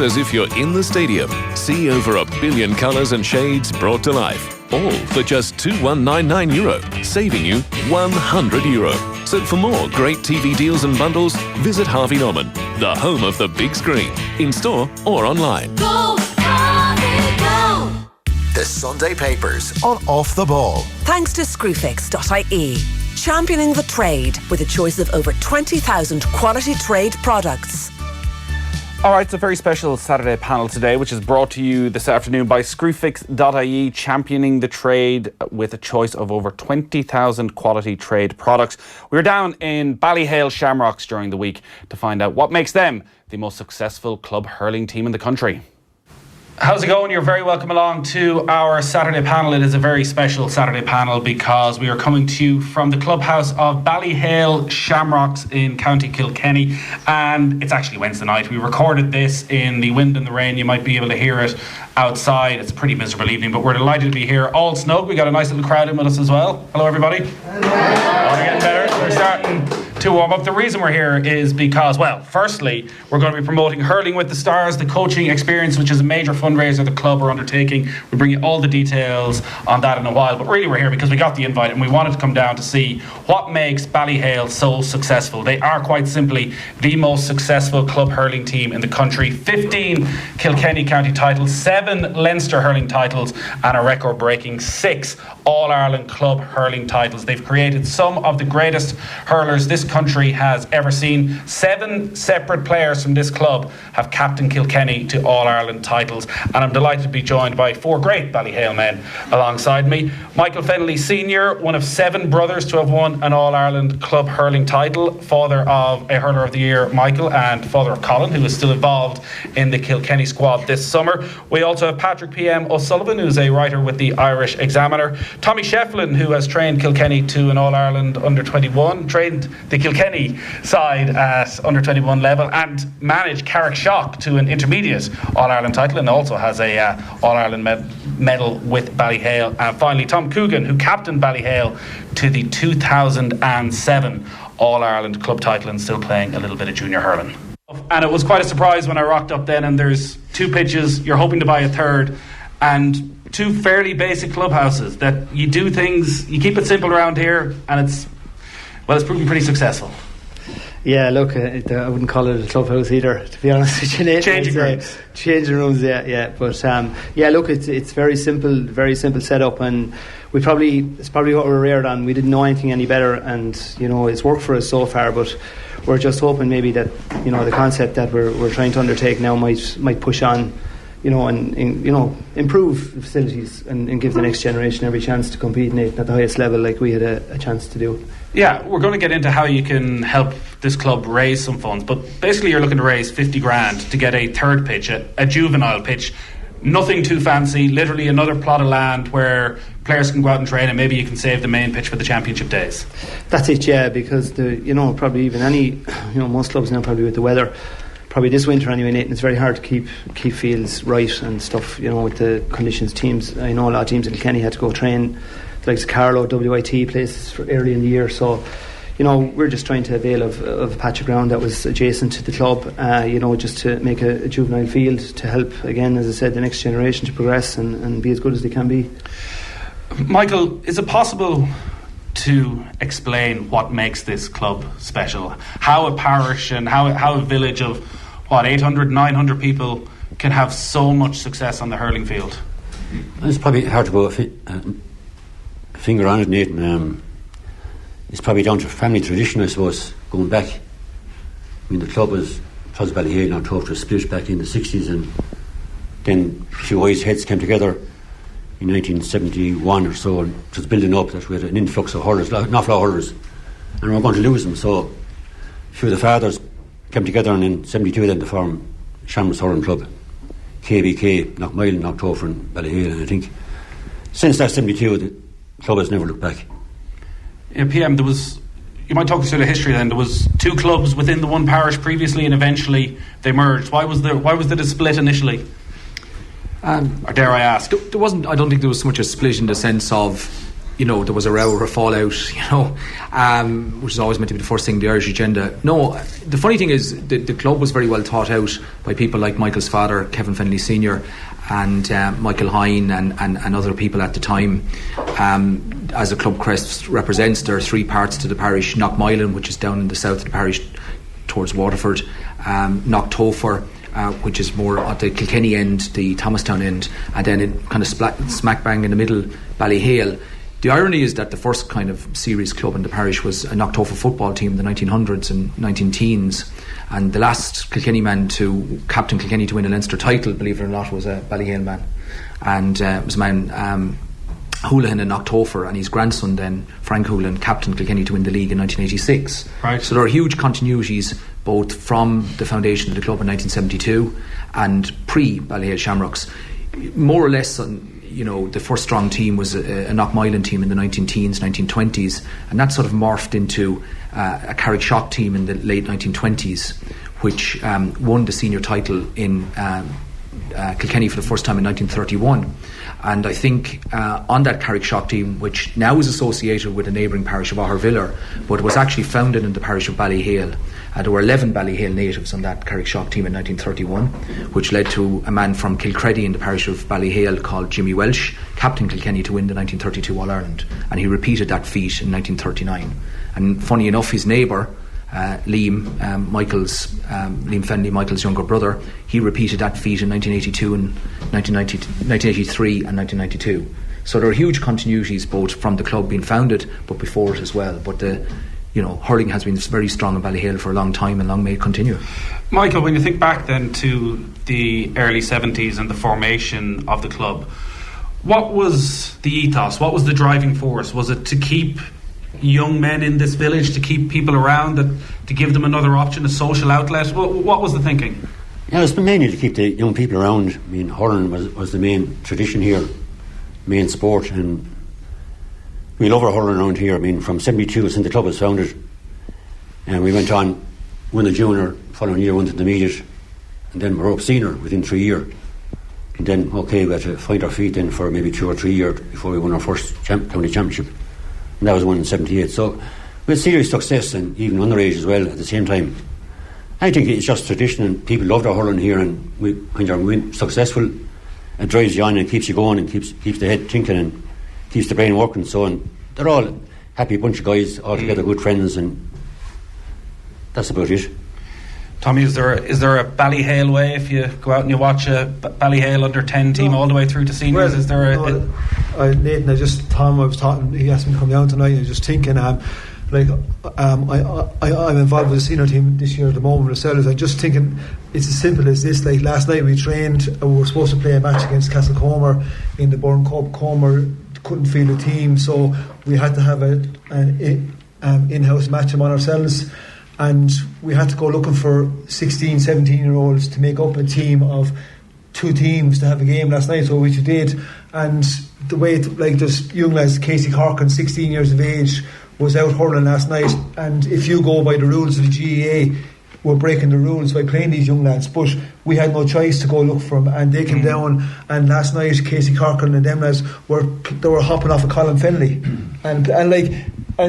As if you're in the stadium. See over 1 billion colours and shades brought to life. All for just €2,199, saving you €100. So for more great TV deals and bundles, visit Harvey Norman, the home of the big screen, in store or online. Go, Harvey, go! The Sunday Papers on Off the Ball. Thanks to Screwfix.ie. Championing the trade with a choice of over 20,000 quality trade products. All right, it's a very special Saturday panel today, which is brought to you this afternoon by Screwfix.ie, championing the trade with a choice of over 20,000 quality trade products. We were down in Ballyhale Shamrocks during the week to find out what makes them the most successful club hurling team in the country. How's it going? You're very welcome along to our Saturday panel. It is a very special Saturday panel because we are coming to you from the clubhouse of Ballyhale Shamrocks in County Kilkenny, and it's actually Wednesday night. We recorded this in the wind and the rain. You might be able to hear it outside. It's a pretty miserable evening, but we're delighted to be here. All snug. We got a nice little crowd in with us as well. Hello, everybody. Hello. Oh, we're getting better. We're starting to warm up. The reason we're here is because, well, firstly, we're going to be promoting Hurling with the Stars, the coaching experience, which is a major fundraiser the club are undertaking. We'll bring you all the details on that in a while, but really we're here because we got the invite and we wanted to come down to see what makes Ballyhale so successful. They are quite simply the most successful club hurling team in the country. 15 Kilkenny county titles, 7 Leinster hurling titles, and a record-breaking 6 All-Ireland club hurling titles. They've created some of the greatest hurlers this country has ever seen. 7 separate players from this club have captained Kilkenny to All-Ireland titles, and I'm delighted to be joined by 4 great Ballyhale men alongside me. Michael Fennelly Sr., one of 7 brothers to have won an All-Ireland club hurling title, father of a Hurler of the Year, Michael, and father of Colin, who is still involved in the Kilkenny squad this summer. We also have Patrick P.M. O'Sullivan, who's a writer with the Irish Examiner. Tommy Shefflin, who has trained Kilkenny to an All-Ireland under-21, trained the Kilkenny side at under-21 level, and managed Carrickshock to an intermediate All-Ireland title, and also has a All-Ireland medal with Ballyhale. And finally, Tom Coogan, who captained Ballyhale to the 2007 All-Ireland club title and still playing a little bit of junior hurling. And it was quite a surprise when I rocked up then, and there's 2 pitches, you're hoping to buy a third, and 2 fairly basic clubhouses that you do things, you keep it simple around here, and it's proven pretty successful. Yeah, look, I wouldn't call it a clubhouse either, to be honest with you. Changing rooms, yeah. But look, it's very simple setup, and it's probably what we're reared on. We didn't know anything any better, and it's worked for us so far. But we're just hoping maybe that the concept that we're trying to undertake now might push on, and improve the facilities and give the next generation every chance to compete in it at the highest level, like we had a chance to do. Yeah, we're going to get into how you can help this club raise some funds, but basically you're looking to raise 50 grand to get a third pitch, a juvenile pitch. Nothing too fancy, literally another plot of land where players can go out and train, and maybe you can save the main pitch for the championship days. That's it, yeah, because probably even most clubs now, probably with the weather, probably this winter anyway, Nathan, it's very hard to keep fields right and stuff, with the conditions. Teams, I know a lot of teams in Kilkenny had to go train like Carlow, WIT places for early in the year, so we're just trying to avail of a patch of ground that was adjacent to the club, just to make a juvenile field to help, again, as I said, the next generation to progress and be as good as they can be. Michael, is it possible to explain what makes this club special? How a parish and how a village of 800, 900 people can have so much success on the hurling field? It's probably hard to go finger on it, Nathan. It's probably down to family tradition, I suppose, going back. I mean, the club was Ballyhale now after a split back in the 60s, and then a few wise heads came together in 1971 or so, and it was building up that we had an influx of hurlers, an awful lot of hurlers, and we were going to lose them. So a few of the fathers came together, and in 72 then to form Shamrocks Hurling Club, KBK, Knockmile, Knocktofer and Ballyhale, and I think since that 72 the club has never looked back. Yeah, PM, you might talk us through the history then. There was 2 clubs within the one parish previously, and eventually they merged. Why was there a split initially? Or dare I ask? There wasn't. I don't think there was so much a split in the sense of there was a row or a fallout, which is always meant to be the first thing in the Irish agenda. No, the funny thing is the club was very well thought out by people like Michael's father, Kevin Fennelly Sr., and Michael Hine and other people at the time. As the club crest represents, there are 3 parts to the parish: Knockmylan, which is down in the south of the parish towards Waterford, Knocktofer, which is more at the Kilkenny end, the Thomastown end, and then it kind of smack bang in the middle, Ballyhale. The irony is that the first kind of serious club in the parish was a Knocktofer football team in the 1900s and 19-teens, and the last Kilkenny man to captain Kilkenny to win a Leinster title, believe it or not, was a Ballyhale man, and it was a man Houlihan in Knocktofer, and his grandson then, Frank Houlihan, captained Kilkenny to win the league in 1986. Right. So there are huge continuities both from the foundation of the club in 1972 and pre-Ballyhale Shamrocks. More or less, the first strong team was a Knockmylan team in the 19-teens, 1920s, and that sort of morphed into a Carrickshock team in the late 1920s, which won the senior title in Kilkenny for the first time in 1931. And I think on that Carrickshock team, which now is associated with the neighbouring parish of Aughurviller, but was actually founded in the parish of Ballyhale, there were 11 Ballyhale natives on that Carrickshock team in 1931, which led to a man from Kilcreddy in the parish of Ballyhale called Jimmy Welsh, captain Kilkenny to win the 1932 All-Ireland, and he repeated that feat in 1939. And funny enough, his neighbour, Liam Fennelly, Michael's younger brother, he repeated that feat in 1982 and 1983 and 1992. So there are huge continuities both from the club being founded but before it as well. But hurling has been very strong in Ballyhale for a long time, and long may it continue. Michael, when you think back then to the early 70s and the formation of the club, what was the ethos? What was the driving force? Was it to keep young men in this village, to keep people around, to give them another option, a social outlet? What was the thinking? Yeah, it's been mainly to keep the young people around. I mean, hurling was the main tradition here, main sport, and we love our hurling around here. I mean, from 72 since the club was founded, and we went on, won the junior, following year won the intermediate, and then we're up senior within 3 years. And then, we had to find our feet then for maybe 2 or 3 years before we won our first county championship. And that was won in 78. So we had serious success, and even underage as well at the same time. I think it's just tradition, and people loved our hurling here, and when you're successful, it drives you on and keeps you going and keeps the head thinking and keeps the brain working. So, and they're all happy bunch of guys, all together, good friends, and that's about it. Tommy, is there a Ballyhale way? If you go out and you watch a Ballyhale under-10 team all the way through to seniors, is there Nathan, Tom, I was talking, he asked me to come down tonight, and I was just thinking, I'm involved with the senior team this year at the moment ourselves. I'm just thinking it's as simple as this. Like last night we trained, we were supposed to play a match against Castlecomer in the Burn Cup. Comer couldn't field a team, so we had to have an in-house match on ourselves, and we had to go looking for 16, 17 year olds to make up a team of 2 teams to have a game last night, so which we did. And the way there's young lads, Casey Corkin, 16 years of age, was out hurling last night, and if you go by the rules of the GAA, we're breaking the rules by playing these young lads, but we had no choice to go look for them, and they came down, and last night Casey Corkin and them lads were hopping off of Colin Fennelly, and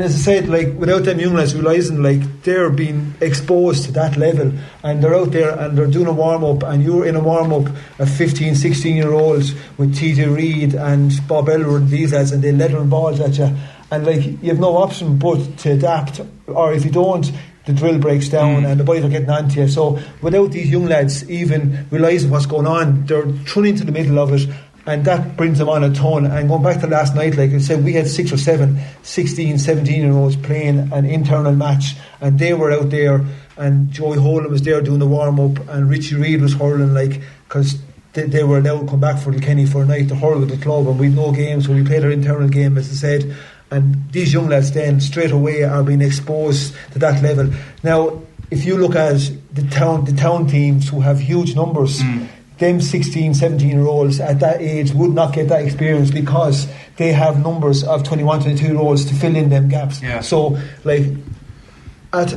as I said, without them young lads realising they're being exposed to that level, and they're out there and they're doing a warm-up, and you're in a warm-up of 15, 16 year olds with TJ Reid and Bob Elwood and these lads, and they lettering balls at you, and you have no option but to adapt, or if you don't, the drill breaks down and the boys are getting onto you. So without these young lads even realising what's going on, they're thrown into the middle of it, and that brings them on a ton. And going back to last night, like I said, we had 6 or 7 16, 17 year olds playing an internal match, and they were out there, and Joey Holan was there doing the warm up, and Richie Reid was hurling, because they were allowed to come back for Kilkenny for a night to hurl with the club, and we'd no game, so we played our internal game, as I said. And these young lads then straight away are being exposed to that level. Now, if you look at the town teams who have huge numbers, them 16, 17 year olds at that age would not get that experience, because they have numbers of 21, 22 year olds to fill in them gaps. Yeah. So at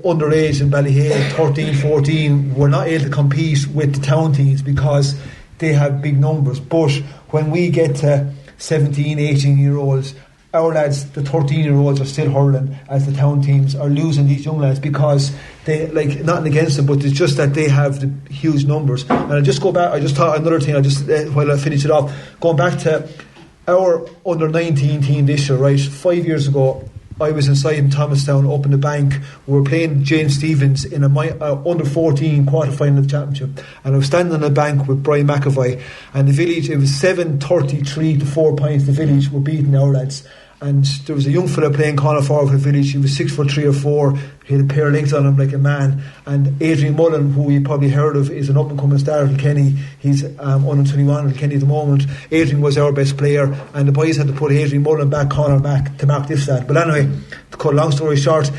underage in Ballyhale, 13, 14, we're not able to compete with the town teams because they have big numbers. But when we get to 17, 18 year olds, our lads, the 13-year-olds, are still hurling as the town teams are losing these young lads because they, like, nothing against them, but it's just that they have the huge numbers. And I just go back, I just thought another thing, while I finish it off, going back to our under-19 team this year, right, 5 years ago, I was inside in Thomastown up in the bank. We were playing James Stevens in a under-14 quarter-final of the championship, and I was standing on the bank with Brian McAvoy, and the village, it was 7-33 to 4 points. The village were beating our lads, and there was a young fella playing corner forward for the village. He was 6'3" or 4". He had a pair of legs on him like a man. And Adrian Mullen, who you probably heard of, is an up-and-coming star at Kilkenny. He's under 21 at Kilkenny at the moment. Adrian was our best player, and the boys had to put Adrian Mullen corner back to mark this lad. But anyway, to cut a long story short,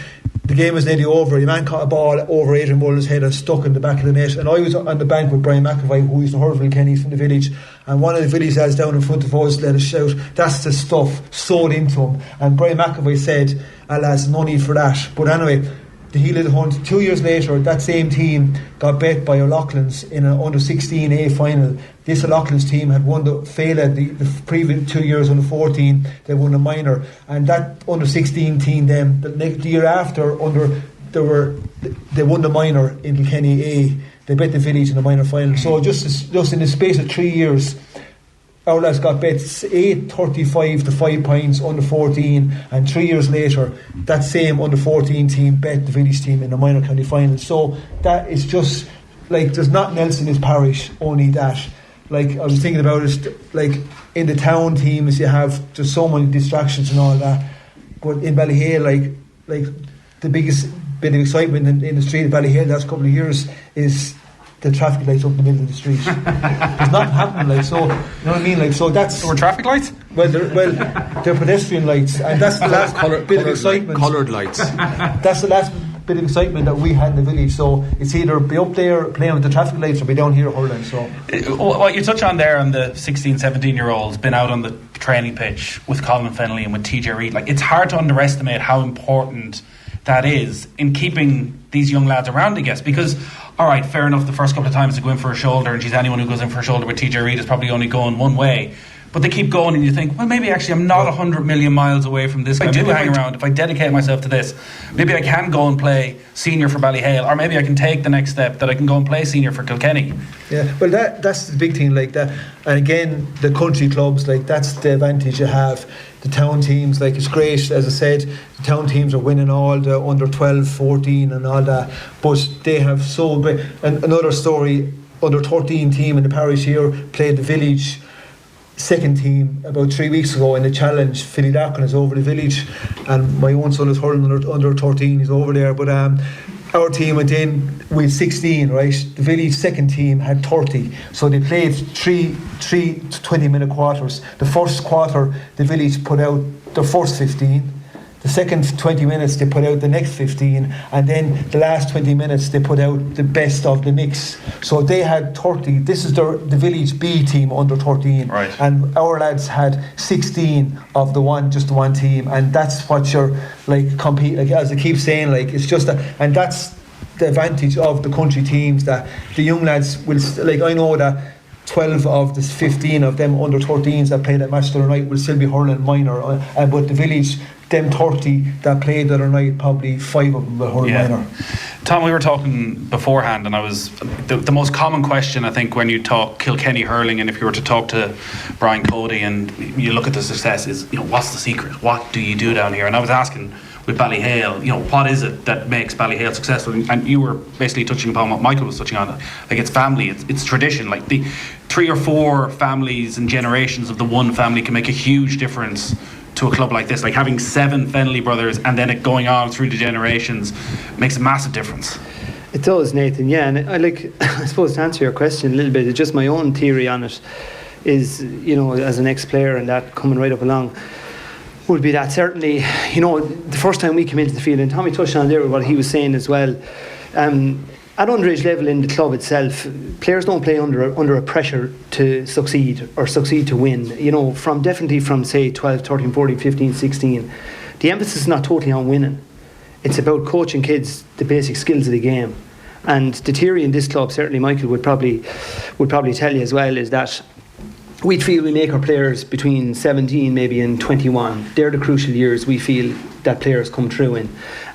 the game was nearly over. The man caught a ball over Adrian Mullen's head and stuck in the back of the net. And I was on the bank with Brian McAvoy, who used to hurl for Kilkenny from the village. And one of the village lads down in front of us let us shout, "That's the stuff," sold into him. And Brian McAvoy said, lads, no need for that. But anyway, the heel of the hunt. 2 years later, that same team got bet by O'Loughlin's in an under-16 A final. This O'Loughlin's team had won the Féile the previous 2 years under 14. They won a minor, and that under-16 team then the year after they won the minor in Kilkenny A. They bet the village in the minor final. So just in the space of 3 years, our lads got bet 8-35 to 5 points under 14, and 3 years later that same under 14 team bet the village team in the minor county final. So that is just like, there's nothing else in this parish, only that. Like, I was thinking about it, like in the town teams you have just so many distractions and all that, but in Ballyhale, like the biggest bit of excitement in the street of Ballyhale the last couple of years is the traffic lights up in the middle of the street. There's nothing happening, like, so, you know what I mean? Like, so that's... There were traffic lights? Well, they're pedestrian lights, and that's the last bit of excitement. Coloured lights. That's the last bit of excitement that we had in the village. So it's either be up there playing with the traffic lights or be down here hurling. So what you touch on there on the 16, 17-year-olds been out on the training pitch with Colin Fennelly and with TJ Reid. Like, it's hard to underestimate how important that is in keeping these young lads around, I guess, because, all right, fair enough, the first couple of times they go in for a shoulder, and anyone who goes in for a shoulder with TJ Reid is probably only going one way, but they keep going, and you think, well, maybe actually I'm not 100 million miles away from this. If I do hang around, if I dedicate myself to this, maybe I can go and play senior for Ballyhale, or maybe I can take the next step that I can go and play senior for Kilkenny. Yeah, well, that's the big thing, like that. And again, the country clubs, like, that's the advantage you have. The town teams, like, it's great, as I said, the town teams are winning all the under 12, 14 and all that, but they have so big. And another story, under 13 team in the parish here played the village second team about 3 weeks ago in the challenge. Philly Larkin is over the village, and my own son is hurling under 13, he's over there, but our team went in with 16, right? The village second team had 30, so they played three 20-minute quarters. The first quarter the village put out their first 15, the second 20 minutes they put out the next 15, and then the last 20 minutes they put out the best of the mix. So they had 30. This is the village B team under 13, right? And our lads had 16 of the one team, and that's what you're like compete, like, as I keep saying, like, it's just and that's the advantage of the country teams, that the young lads will like, I know that 12 of the 15 of them under 13s that played that match the other night will still be hurling minor, but the village, them 30 that played the other night, probably 5 of them will hurl minor. Tom, we were talking beforehand, and I was the most common question, I think, when you talk Kilkenny hurling, and if you were to talk to Brian Cody and you look at the success, is, you know, what's the secret? What do you do down here? And I was asking with Ballyhale, you know, what is it that makes Ballyhale successful? And you were basically touching upon what Michael was touching on, like, it's family, it's tradition. Like, the 3 or 4 families and generations of the one family can make a huge difference to a club like this. Like, having 7 Fennelly brothers and then it going on through the generations makes a massive difference. It does, Nathan, yeah. And I suppose to answer your question a little bit, it's just my own theory on it is, you know, as an ex-player and that coming right up along, would be that certainly, you know, the first time we came into the field, and Tommy touched on there what he was saying as well, at underage level in the club itself, players don't play under a pressure to succeed or succeed to win. You know, definitely from say 12, 13, 14, 15, 16, the emphasis is not totally on winning. It's about coaching kids the basic skills of the game. And the theory in this club, certainly Michael would probably tell you as well, is that we'd feel we make our players between 17 maybe and 21. They're the crucial years we feel that players come through in.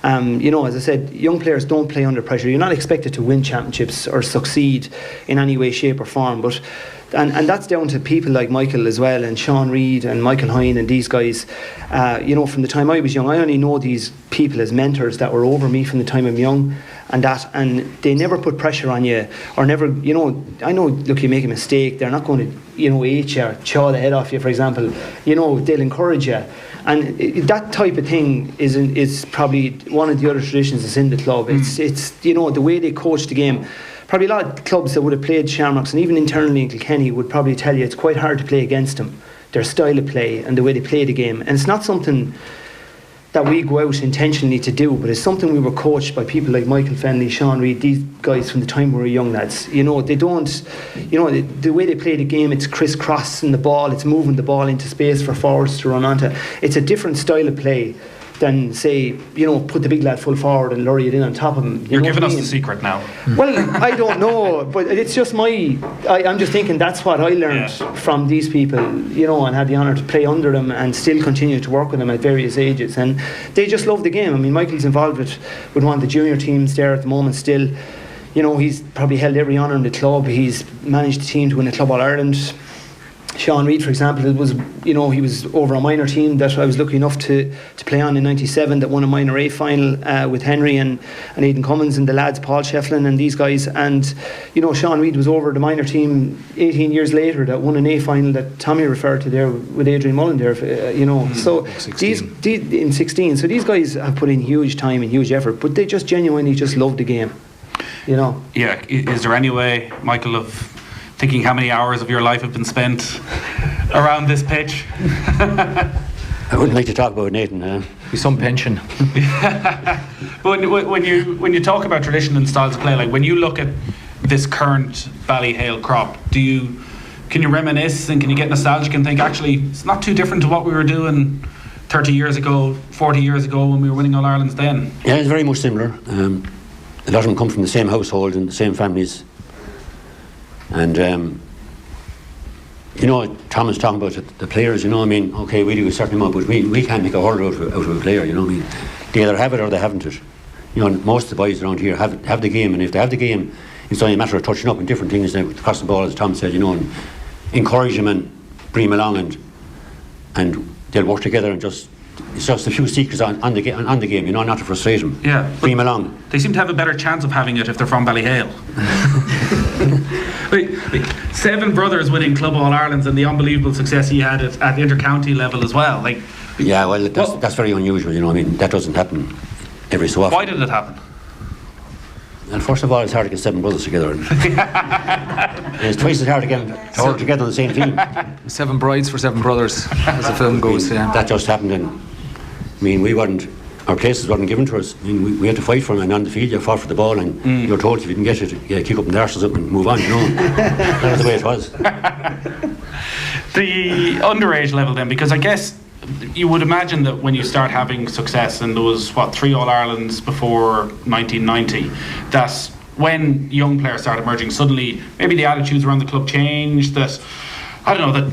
As I said, young players don't play under pressure. You're not expected to win championships or succeed in any way, shape or form, but and that's down to people like Michael as well, and Sean Reid and Michael Hine and these guys. From the time I was young, I only know these people as mentors that were over me from the time I'm young, and they never put pressure on you, or never, I know, look, you make a mistake, they're not going to, hate you or chaw the head off you, for example. They'll encourage you. And that type of thing is probably one of the other traditions that's in the club. It's the way they coach the game. Probably a lot of clubs that would have played Shamrocks, and even internally in Kilkenny, would probably tell you it's quite hard to play against them. Their style of play and the way they play the game. And it's not something that we go out intentionally to do, but it's something we were coached by people like Michael Fennelly, Sean Reid, these guys from the time we were young lads. They don't, the way they play the game, it's crisscrossing the ball, it's moving the ball into space for forwards to run onto. It's a different style of play than, say, put the big lad full forward and lure it in on top of him. You're giving us the secret now. Well, I don't know, but it's just I'm just thinking that's what I learned from these people, and had the honour to play under them and still continue to work with them at various ages. And they just love the game. I mean, Michael's involved with one of the junior teams there at the moment still. He's probably held every honour in the club. He's managed the team to win the Club All-Ireland. Sean Reid, for example, he was over a minor team that I was lucky enough to play on in '97 that won a minor A final with Henry and Aidan Cummins and the lads, Paul Shefflin and these guys. And Sean Reid was over the minor team 18 years later that won an A final that Tommy referred to there with Adrian Mullen there. So 16. These in 16. So these guys have put in huge time and huge effort, but they just genuinely just love the game. Yeah. Is there any way, Michael, of thinking how many hours of your life have been spent around this pitch? I wouldn't like to talk about it, Nathan. With some pension. But when you talk about tradition and styles of play, like when you look at this current Ballyhale crop, can you reminisce and can you get nostalgic and think actually it's not too different to what we were doing 30 years ago, 40 years ago when we were winning All Irelands then? Yeah, it's very much similar. A lot of them come from the same household and the same families. And Thomas talking about the players, okay, we do a certain amount, but we can't make a hurler out of a player, They either have it or they haven't it. Most of the boys around here have the game, and if they have the game, it's only a matter of touching up and different things now, across the ball, as Tom said, and encourage them and bring them along, and they'll work together and it's just a few secrets on the game, not to frustrate them. Yeah, bring them along. They seem to have a better chance of having it if they're from Ballyhale. Wait, 7 brothers winning Club All Irelands and the unbelievable success he had at inter-county level as well. That's very unusual. That doesn't happen every so often. Why did it happen? And first of all, it's hard to get 7 brothers together. And it's twice as hard to get them all together on the same team. 7 brides for 7 brothers, as the film goes. That just happened, and our places weren't given to us. We had to fight for them, and on the field you fought for the ball, and you were told if you didn't get it, you kick up in the arse or something and move on. That was the way it was. The underage level then, because I guess you would imagine that when you start having success, and there was 3 All Irelands before 1990, that when young players start emerging, suddenly maybe the attitudes around the club change, that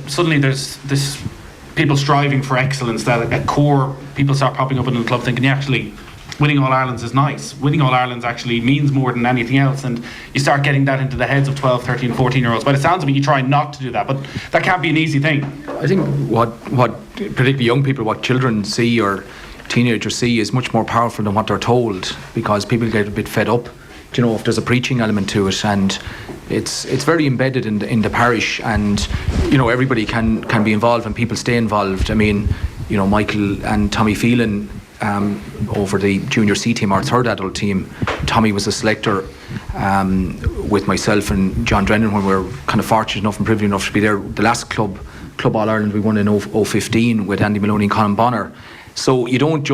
suddenly there's this people striving for excellence, that at core people start popping up in the club thinking actually winning All Irelands is nice, winning All Irelands actually means more than anything else, and you start getting that into the heads of 12, 13, 14 year olds. By the sounds of it, you try not to do that, but that can't be an easy thing. I think what particularly young people, what children see or teenagers see is much more powerful than what they're told, because people get a bit fed up, if there's a preaching element to it, and it's very embedded in the parish, and everybody can be involved and people stay involved. I mean, Michael and Tommy Phelan over the junior C team, our 3rd adult team. Tommy was a selector with myself and John Drennan when we were kind of fortunate enough and privileged enough to be there. The last Club All Ireland we won in 2015 with Andy Maloney and Colin Bonner. So you don't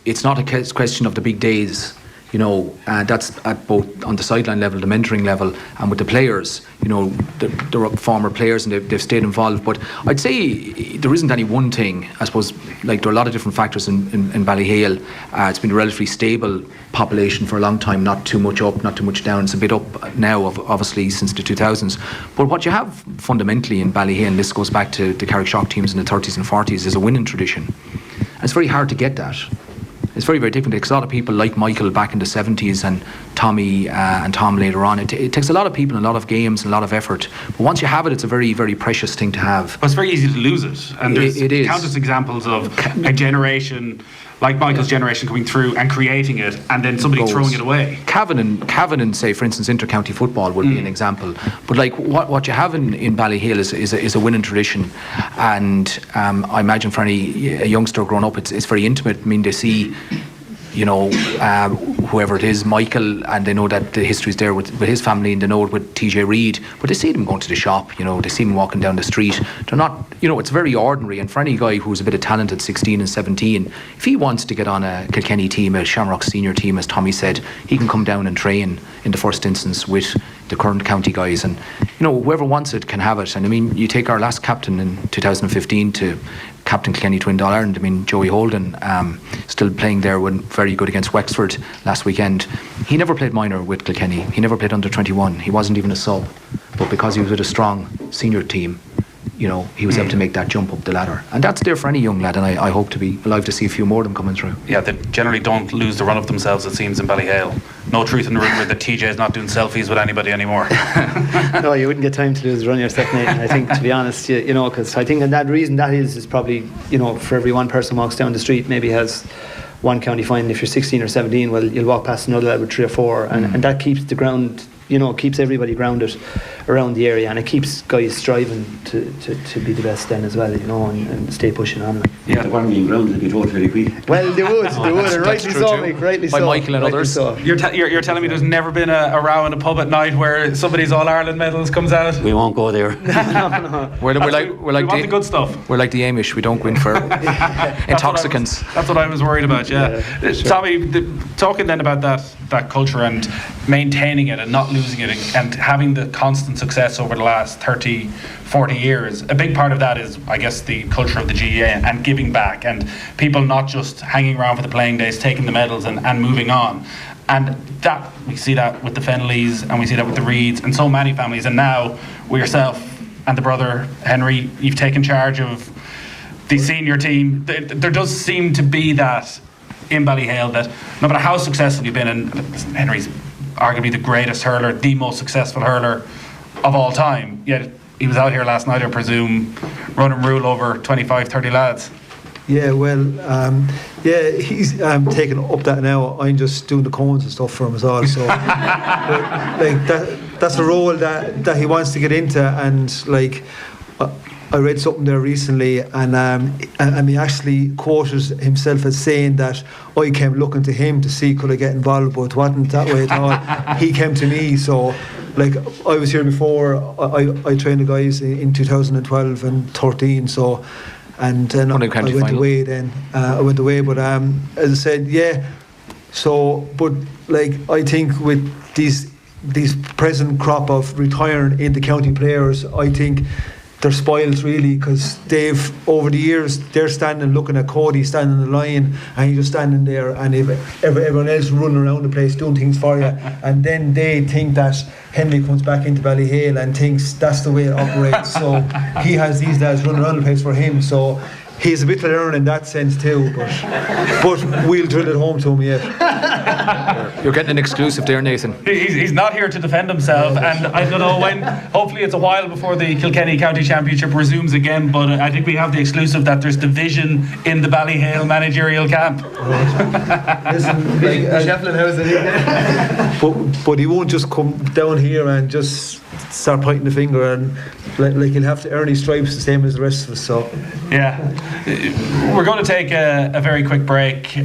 it's not a question of the big days. That's at both on the sideline level, the mentoring level, and with the players. They're former players and they've stayed involved. But I'd say there isn't any one thing. I suppose there are a lot of different factors in Ballyhale. It's been a relatively stable population for a long time, not too much up, not too much down. It's a bit up now, obviously, since the 2000s. But what you have fundamentally in Ballyhale, and this goes back to the Carrickshock teams in the 30s and 40s, is a winning tradition. And it's very hard to get that. It's very, very different. It takes a lot of people like Michael back in the 70s and Tommy and Tom later on. It takes a lot of people and a lot of games and a lot of effort. But once you have it, it's a very, very precious thing to have. But it's very easy to lose it. And there's countless examples of a generation like Michael's generation coming through and creating it, and then somebody throwing it away. Cavan and say, for instance, inter-county football would be an example. But what you have in Ballyhale is a winning tradition, and I imagine for a youngster growing up, it's very intimate. I mean, they see whoever it is, Michael, and they know that the history's there with his family, and they know it with TJ Reid, but they see them going to the shop, they see them walking down the street. They're not, it's very ordinary. And for any guy who's a bit of talent at 16 and 17, if he wants to get on a Kilkenny team, a Shamrocks senior team, as Tommy said, he can come down and train in the first instance with the current county guys, and whoever wants it can have it. And I mean, you take our last captain in 2015 to captain Kilkenny to win All-Ireland. I mean, Joey Holden, still playing there, went very good against Wexford last weekend. He never played minor with Kilkenny. He never played under 21. He wasn't even a sub. But because he was with a strong senior team, he was able to make that jump up the ladder. And that's there for any young lad, and I hope to be alive to see a few more of them coming through. Yeah, they generally don't lose the run of themselves, it seems, in Ballyhale. No truth in the rumour that TJ is not doing selfies with anybody anymore. No, you wouldn't get time to lose the run yourself, Nathan. I think, to be honest, because I think, and that reason that is probably, for every one person walks down the street, maybe has one county final. If you're 16 or 17, well, you'll walk past another lad with 3 or 4, and that keeps the ground, keeps everybody grounded around the area, and it keeps guys striving to be the best then as well, and stay pushing on. Yeah, they weren't being grounded, they'd be told fairly quick. Well, they would, and rightly so, Mick, rightly so. By Michael and others. So. You're telling me there's never been a row in a pub at night where somebody's All-Ireland medals comes out? We won't go there. No. We're like the good stuff. We're like the Amish. We don't go in for intoxicants. That's what I was worried about. Yeah. Sure. Tommy, talking then about that culture and maintaining it and not losing it and having the constant success over the last 30, 40 years. A big part of that is, I guess, the culture of the GAA and giving back, and people not just hanging around for the playing days, taking the medals and moving on. And that we see that with the Fennellys, and we see that with the Reeds and so many families. And now with yourself and the brother Henry, you've taken charge of the senior team. There does seem to be that in Ballyhale, that no matter how successful you've been, and Henry's arguably the greatest hurler, the most successful hurler of all time, yet he was out here last night, I presume, running rule over 25, 30 lads. Yeah, well, he's taking up that now. I'm just doing the cones and stuff for him as well. So, that's a role that he wants to get into. And I read something there recently, and he actually quoted himself as saying that I came looking to him to see could I get involved, but it wasn't that way at all. He came to me, so. I was here before. I trained the guys in 2012 and 13. So, and then I went away. Then I went away. But as I said, yeah. So, but I think with these present crop of retiring in the county players, I think they're spoiled really, because they've over the years they're standing looking at Cody standing in the line, and he's just standing there, and if everyone else running around the place doing things for you, and then they think that Henry comes back into Ballyhale and thinks that's the way it operates. So he has these lads running around the place for him, so he's a bit to learn in that sense too, but we'll drill it home to him yet. You're getting an exclusive there, Nathan. He's not here to defend himself, and I don't know when. Hopefully it's a while before the Kilkenny County Championship resumes again, but I think we have the exclusive that there's division in the Ballyhale managerial camp. Listen, Shefflin house it. But he won't just come down here and just start pointing the finger, and he'll have to earn his stripes the same as the rest of us. So yeah, we're going to take a very quick break.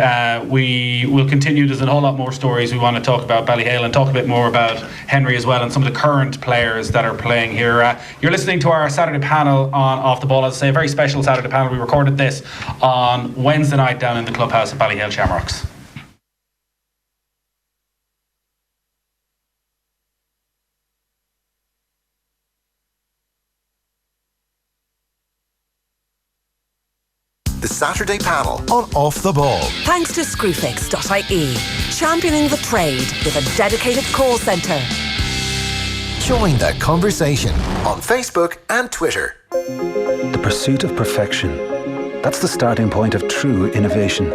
We will continue. There's a whole lot more stories we want to talk about Ballyhale, and talk a bit more about Henry as well, and some of the current players that are playing here. You're listening to our Saturday panel on Off the Ball. As I say, a very special Saturday panel. We recorded this on Wednesday night down in the clubhouse at Ballyhale Shamrocks. The Saturday Panel on Off the Ball. Thanks to Screwfix.ie, championing the trade with a dedicated call centre. Join the conversation on Facebook and Twitter. The pursuit of perfection. That's the starting point of true innovation.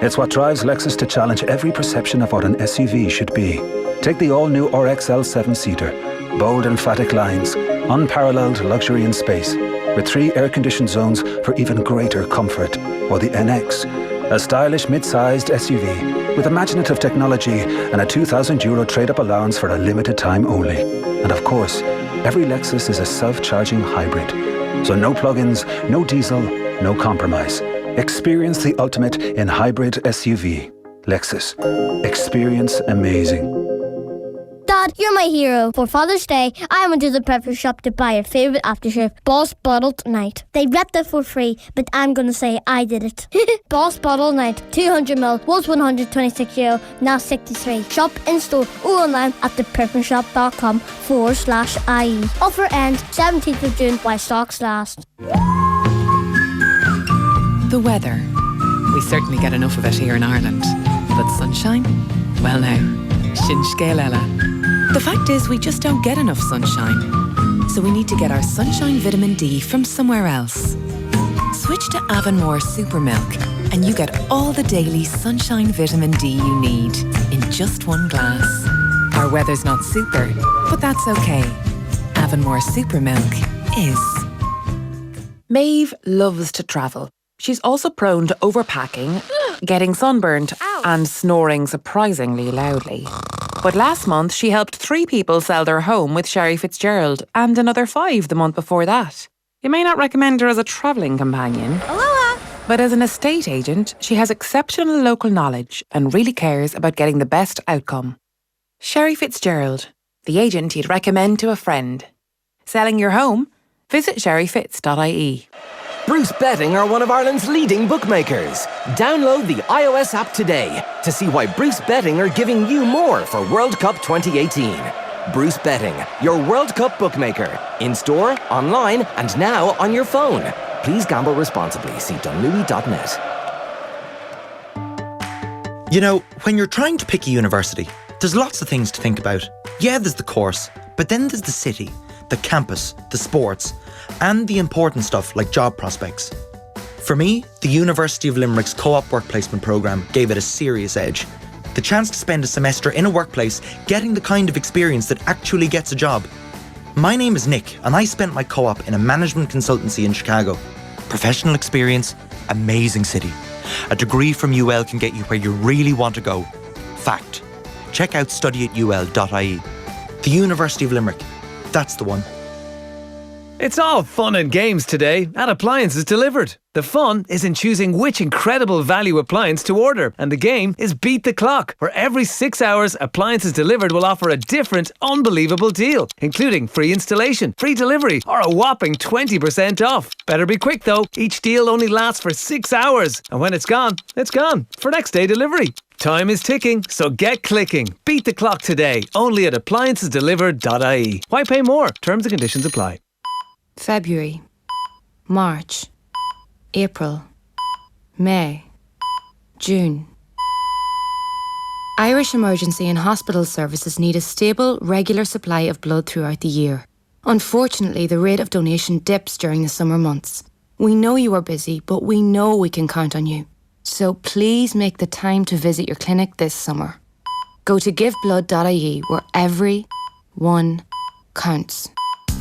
It's what drives Lexus to challenge every perception of what an SUV should be. Take the all-new RXL 7-seater. Bold, emphatic lines. Unparalleled luxury and space. With 3 air-conditioned zones for even greater comfort. Or the NX. A stylish mid-sized SUV with imaginative technology and a €2,000 trade-up allowance for a limited time only. And of course, every Lexus is a self-charging hybrid. So no plug-ins, no diesel, no compromise. Experience the ultimate in hybrid SUV. Lexus. Experience amazing. Dad, you're my hero. For Father's Day, I went to the preference shop to buy your favourite aftershave, Boss Bottled Night. They repped it for free, but I'm going to say I did it. Boss Bottled Night, 200ml, was €126, now 63. Shop in store or online at thepreferenceshop.com/IE. Offer ends 17th of June while stocks last. The weather. We certainly get enough of it here in Ireland. But sunshine? Well now, sin scéal eile. The fact is we just don't get enough sunshine. So we need to get our sunshine vitamin D from somewhere else. Switch to Avonmore Super Milk and you get all the daily sunshine vitamin D you need in just one glass. Our weather's not super, but that's okay. Avonmore Super Milk is. Maeve loves to travel. She's also prone to overpacking, getting sunburned, and snoring surprisingly loudly. But last month, she helped 3 people sell their home with Sherry Fitzgerald, and another 5 the month before that. You may not recommend her as a travelling companion, but as an estate agent, she has exceptional local knowledge and really cares about getting the best outcome. Sherry Fitzgerald, the agent you'd recommend to a friend. Selling your home? Visit sherryfitz.ie. Bruce Betting are one of Ireland's leading bookmakers. Download the iOS app today to see why Bruce Betting are giving you more for World Cup 2018. Bruce Betting, your World Cup bookmaker. In store, online, and now on your phone. Please gamble responsibly. See dunlewy.net. You know, when you're trying to pick a university, there's lots of things to think about. Yeah, there's the course, but then there's the city, the campus, the sports, and the important stuff like job prospects. For me, the University of Limerick's co-op work placement programme gave it a serious edge. The chance to spend a semester in a workplace getting the kind of experience that actually gets a job. My name is Nick and I spent my co-op in a management consultancy in Chicago. Professional experience, amazing city. A degree from UL can get you where you really want to go. Fact. Check out studyatul.ie. The University of Limerick. That's the one. It's all fun and games today at Appliances Delivered. The fun is in choosing which incredible value appliance to order. And the game is Beat the Clock, where every 6 hours, Appliances Delivered will offer a different, unbelievable deal, including free installation, free delivery, or a whopping 20% off. Better be quick though. Each deal only lasts for 6 hours. And when it's gone for next day delivery. Time is ticking, so get clicking. Beat the clock today, only at appliancesdelivered.ie. Why pay more? Terms and conditions apply. February, March, April, May, June. Irish emergency and hospital services need a stable, regular supply of blood throughout the year. Unfortunately, the rate of donation dips during the summer months. We know you are busy, but we know we can count on you. So please make the time to visit your clinic this summer. Go to giveblood.ie where every one counts.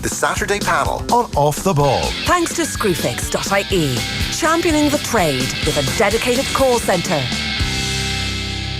The Saturday Panel on Off the Ball. Thanks to Screwfix.ie, championing the trade with a dedicated call centre.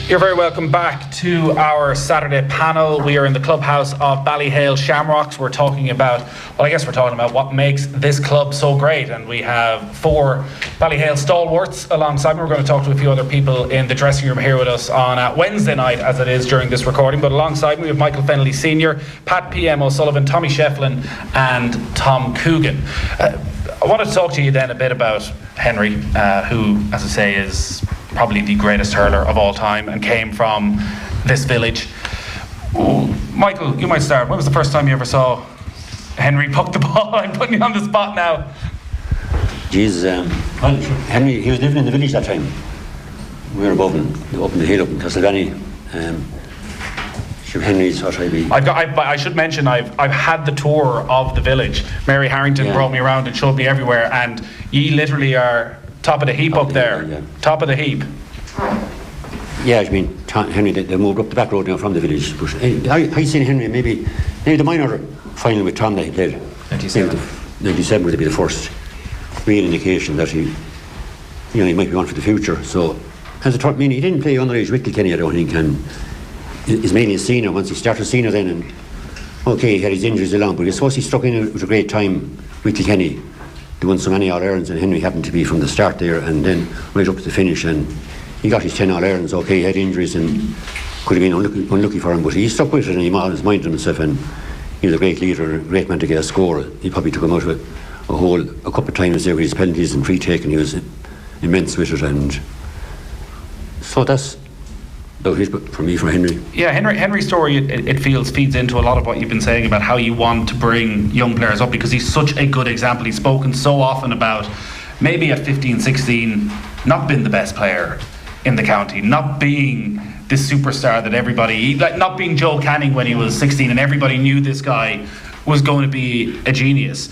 You're very welcome back to our Saturday panel. We are in the clubhouse of Ballyhale Shamrocks. We're talking about what makes this club so great. And we have 4 Ballyhale stalwarts alongside me. We're going to talk to a few other people in the dressing room here with us on Wednesday night, as it is during this recording. But alongside me, we have Michael Fennelly Senior, Pat P.M. O'Sullivan, Tommy Shefflin and Tom Coogan. I want to talk to you then a bit about Henry, who, as I say, is probably the greatest hurler of all time and came from this village. Ooh, Michael, you might start. When was the first time you ever saw Henry puck the ball? I'm putting you on the spot now. Geez, well, Henry, he was living in the village that time. We were up in the hill up in Castlevany. Henry's what I be. I should mention I've had the tour of the village. Mary Harrington brought me around and showed me everywhere, and ye literally are top of the heap up there. Top of the heap. Yeah, I mean Henry. They moved up the back road now from the village. But I seen Henry maybe the minor final with Tom that he played. 97 would be the first real indication that he might be on for the future. So as a he didn't play underage with Kilkenny, I don't think, and he's mainly a senior. Once he started senior then, and he had his injuries along, but I suppose he struck in with a great time with Kilkenny. They won so many All-Irelands, and Henry happened to be from the start there, and then right up to the finish, and he got his 10 All-Irelands. He had injuries and could have been unlucky for him, but he stuck with it, and he always minded himself, and he was a great leader, a great man to get a score. He probably took him out of it a couple of times there with his penalties and free taking. He was immense with it, and so that's for me, for Henry. Yeah, Henry's story, it feeds into a lot of what you've been saying about how you want to bring young players up, because he's such a good example. He's spoken so often about maybe at 15, 16 not being the best player in the county, not being this superstar that everybody, not being Joe Canning when he was 16 and everybody knew this guy was going to be a genius.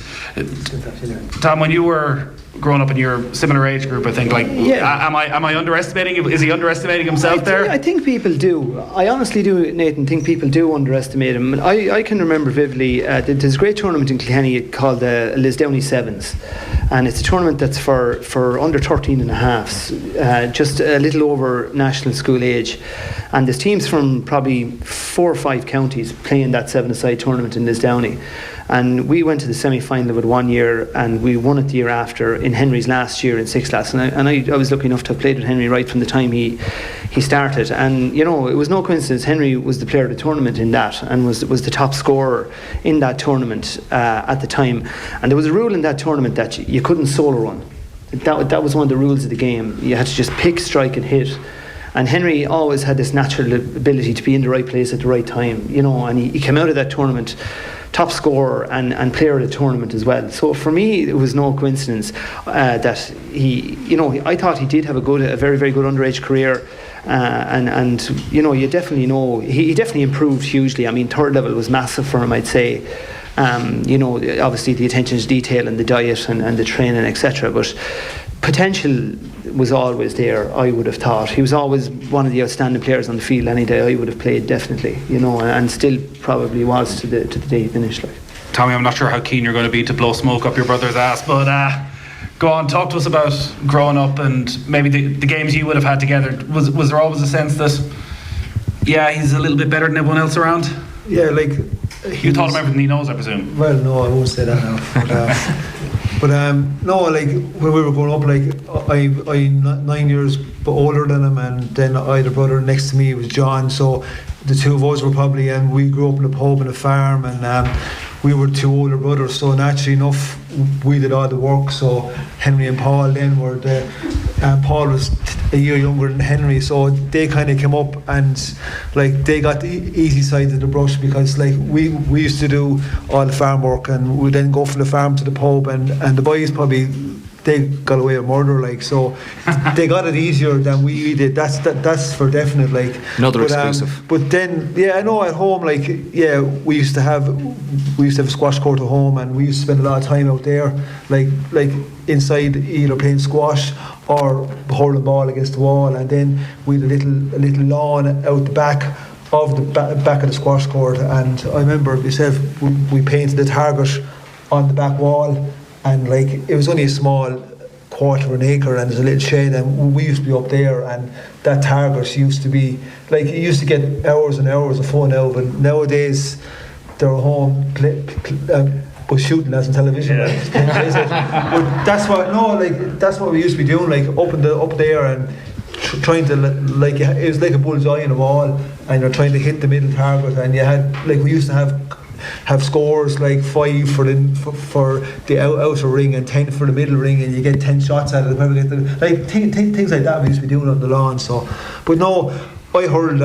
Tom, when you were growing up in your similar age group, I think, am I underestimating him? Is he underestimating himself there? I think people do. I honestly do, Nathan, think people do underestimate him. I can remember vividly, there's a great tournament in Kilkenny called Lisdowney Sevens, and it's a tournament that's for under 13 and a halves, just a little over national school age, and there's teams from probably 4 or 5 counties playing that 7-a-side tournament in Lisdowney. And we went to the semi-final of it one year, and we won it the year after in Henry's last year in 6th class. And I was lucky enough to have played with Henry right from the time he started. And it was no coincidence. Henry was the player of the tournament in that, and was the top scorer in that tournament at the time. And there was a rule in that tournament that you couldn't solo run. That was one of the rules of the game. You had to just pick, strike, and hit. And Henry always had this natural ability to be in the right place at the right time. And he came out of that tournament top scorer and player of the tournament as well. So for me, it was no coincidence that I thought he did have a very, very good underage career, and you definitely know he definitely improved hugely. I mean, third level was massive for him, I'd say. Obviously the attention to detail and the diet and the training, etc. But potential was always there. I would have thought he was always one of the outstanding players on the field. Any day I would have played, definitely, and still probably was to the day he finished. Tommy, I'm not sure how keen you're going to be to blow smoke up your brother's ass, but go on, talk to us about growing up and maybe the games you would have had together. Was there always a sense that he's a little bit better than everyone else around? Yeah, you taught him everything he knows, I presume. Well, no, I won't say that now. But no, when we were growing up, I'm 9 years older than him, and then I had a brother next to me, was John. So the two of us were probably, and we grew up in a pub and a farm, and we were 2 older brothers. So naturally enough, we did all the work. So Henry and Paul then were Paul was a year younger than Henry, so they kind of came up and they got the easy side of the brush, because we used to do all the farm work, and we'd then go from the farm to the pub, and the boys probably they got away with murder, so they got it easier than we did. That's for definite, Another exclusive. But then, I know at home, we used to have a squash court at home, and we used to spend a lot of time out there, inside, either playing squash or hurling ball against the wall, and then we had a little lawn out the back of the back of the squash court. And I remember we painted the target on the back wall, and it was only a small quarter of an acre, and there's a little shed, and we used to be up there, and that target used to be you used to get hours and hours of fun out. But nowadays they're home but shooting as on television. But that's what we used to be doing, up there and trying to it was like a bullseye on a wall, and you're trying to hit the middle target, and you had we used to have scores 5 for the outer ring and 10 for the middle ring, and you get 10 shots out of it. Things like that we used to be doing on the lawn. So, but no, I heard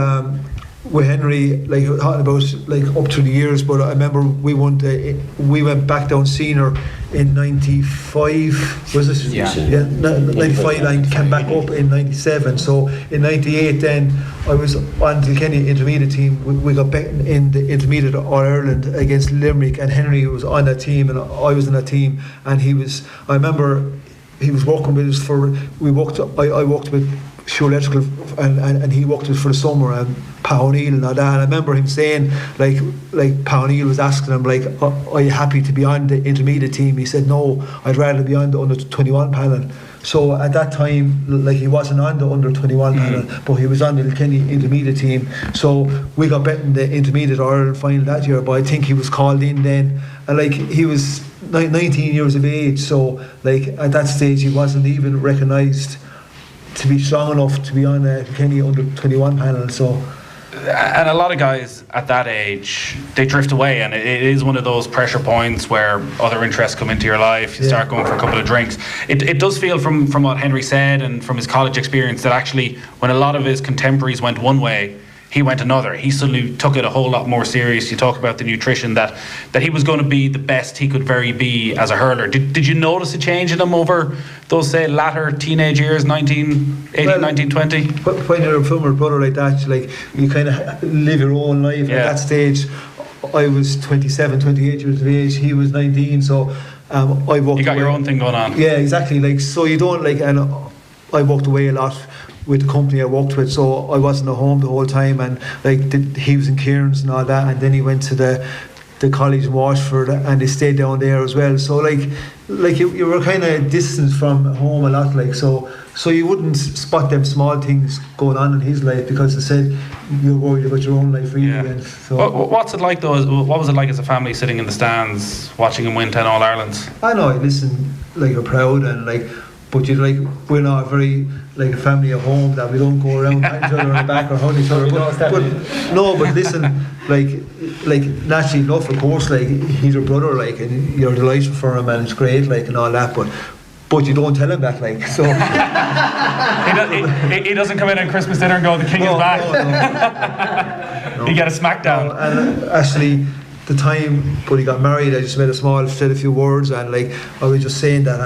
with Henry, talking about up through the years. But I remember we went back down senior in 95, was it? Yeah. 95, and came back up in 97. So in 98 then I was on the Kilkenny intermediate team. We got back in the intermediate All-Ireland against Limerick, and Henry was on that team and I was in that team, and I remember he was working with us I worked with Shoe Electrical and he worked with us for the summer, and Pat O'Neill and all that. And I remember him saying, like Pat O'Neill was asking him, like, are you happy to be on the intermediate team? He said, no, I'd rather be on the under 21 panel. So at that time, like, he wasn't on the under 21 panel, but he was on the Kilkenny intermediate team. So we got better in the intermediate Ireland final that year, but I think he was called in then, and like, he was 19 years of age, so like at that stage he wasn't even recognised to be strong enough to be on a Kilkenny under 21 panel. So, and a lot of guys at that age, they drift away, and it is one of those pressure points where other interests come into your life. You start going for a couple of drinks. It does feel from what Henry said and from his college experience that actually when a lot of his contemporaries went one way, he went another. He suddenly took it a whole lot more serious. You talk about the nutrition, that he was going to be the best he could be as a hurler. Did you notice a change in him over those, say, latter teenage years, 19, 18, 19, 20? When you're a former brother like that, like, you kind of live your own life. At that stage, I was 27, 28 years of age. He was 19, so I walked away. You got your own thing going on. Yeah, exactly. Like, so you don't, like, and I walked away a lot with the company I worked with, so I wasn't at home the whole time, and like he was in Cairns and all that, and then he went to the college in Washford and they stayed down there as well. So like you were kind of distant from home a lot, like, so you wouldn't spot them small things going on in his life because they said you're worried about your own life, really. And so, what's it like though? What was it like as a family sitting in the stands watching him win 10 All-Irelands? I know, listen, like, you're proud, and like, but you like, we're not very like a family at home that we don't go around patting each other on the back or hugging each other. But listen, like naturally enough, of course, like, he's your brother, like, and you're delighted for him, and it's great, like, and all that. But you don't tell him that, like, so. he doesn't come in on Christmas dinner and go, the king is back. No. You get a smackdown. And actually, the time when he got married, I just said a few words, and like, I was just saying that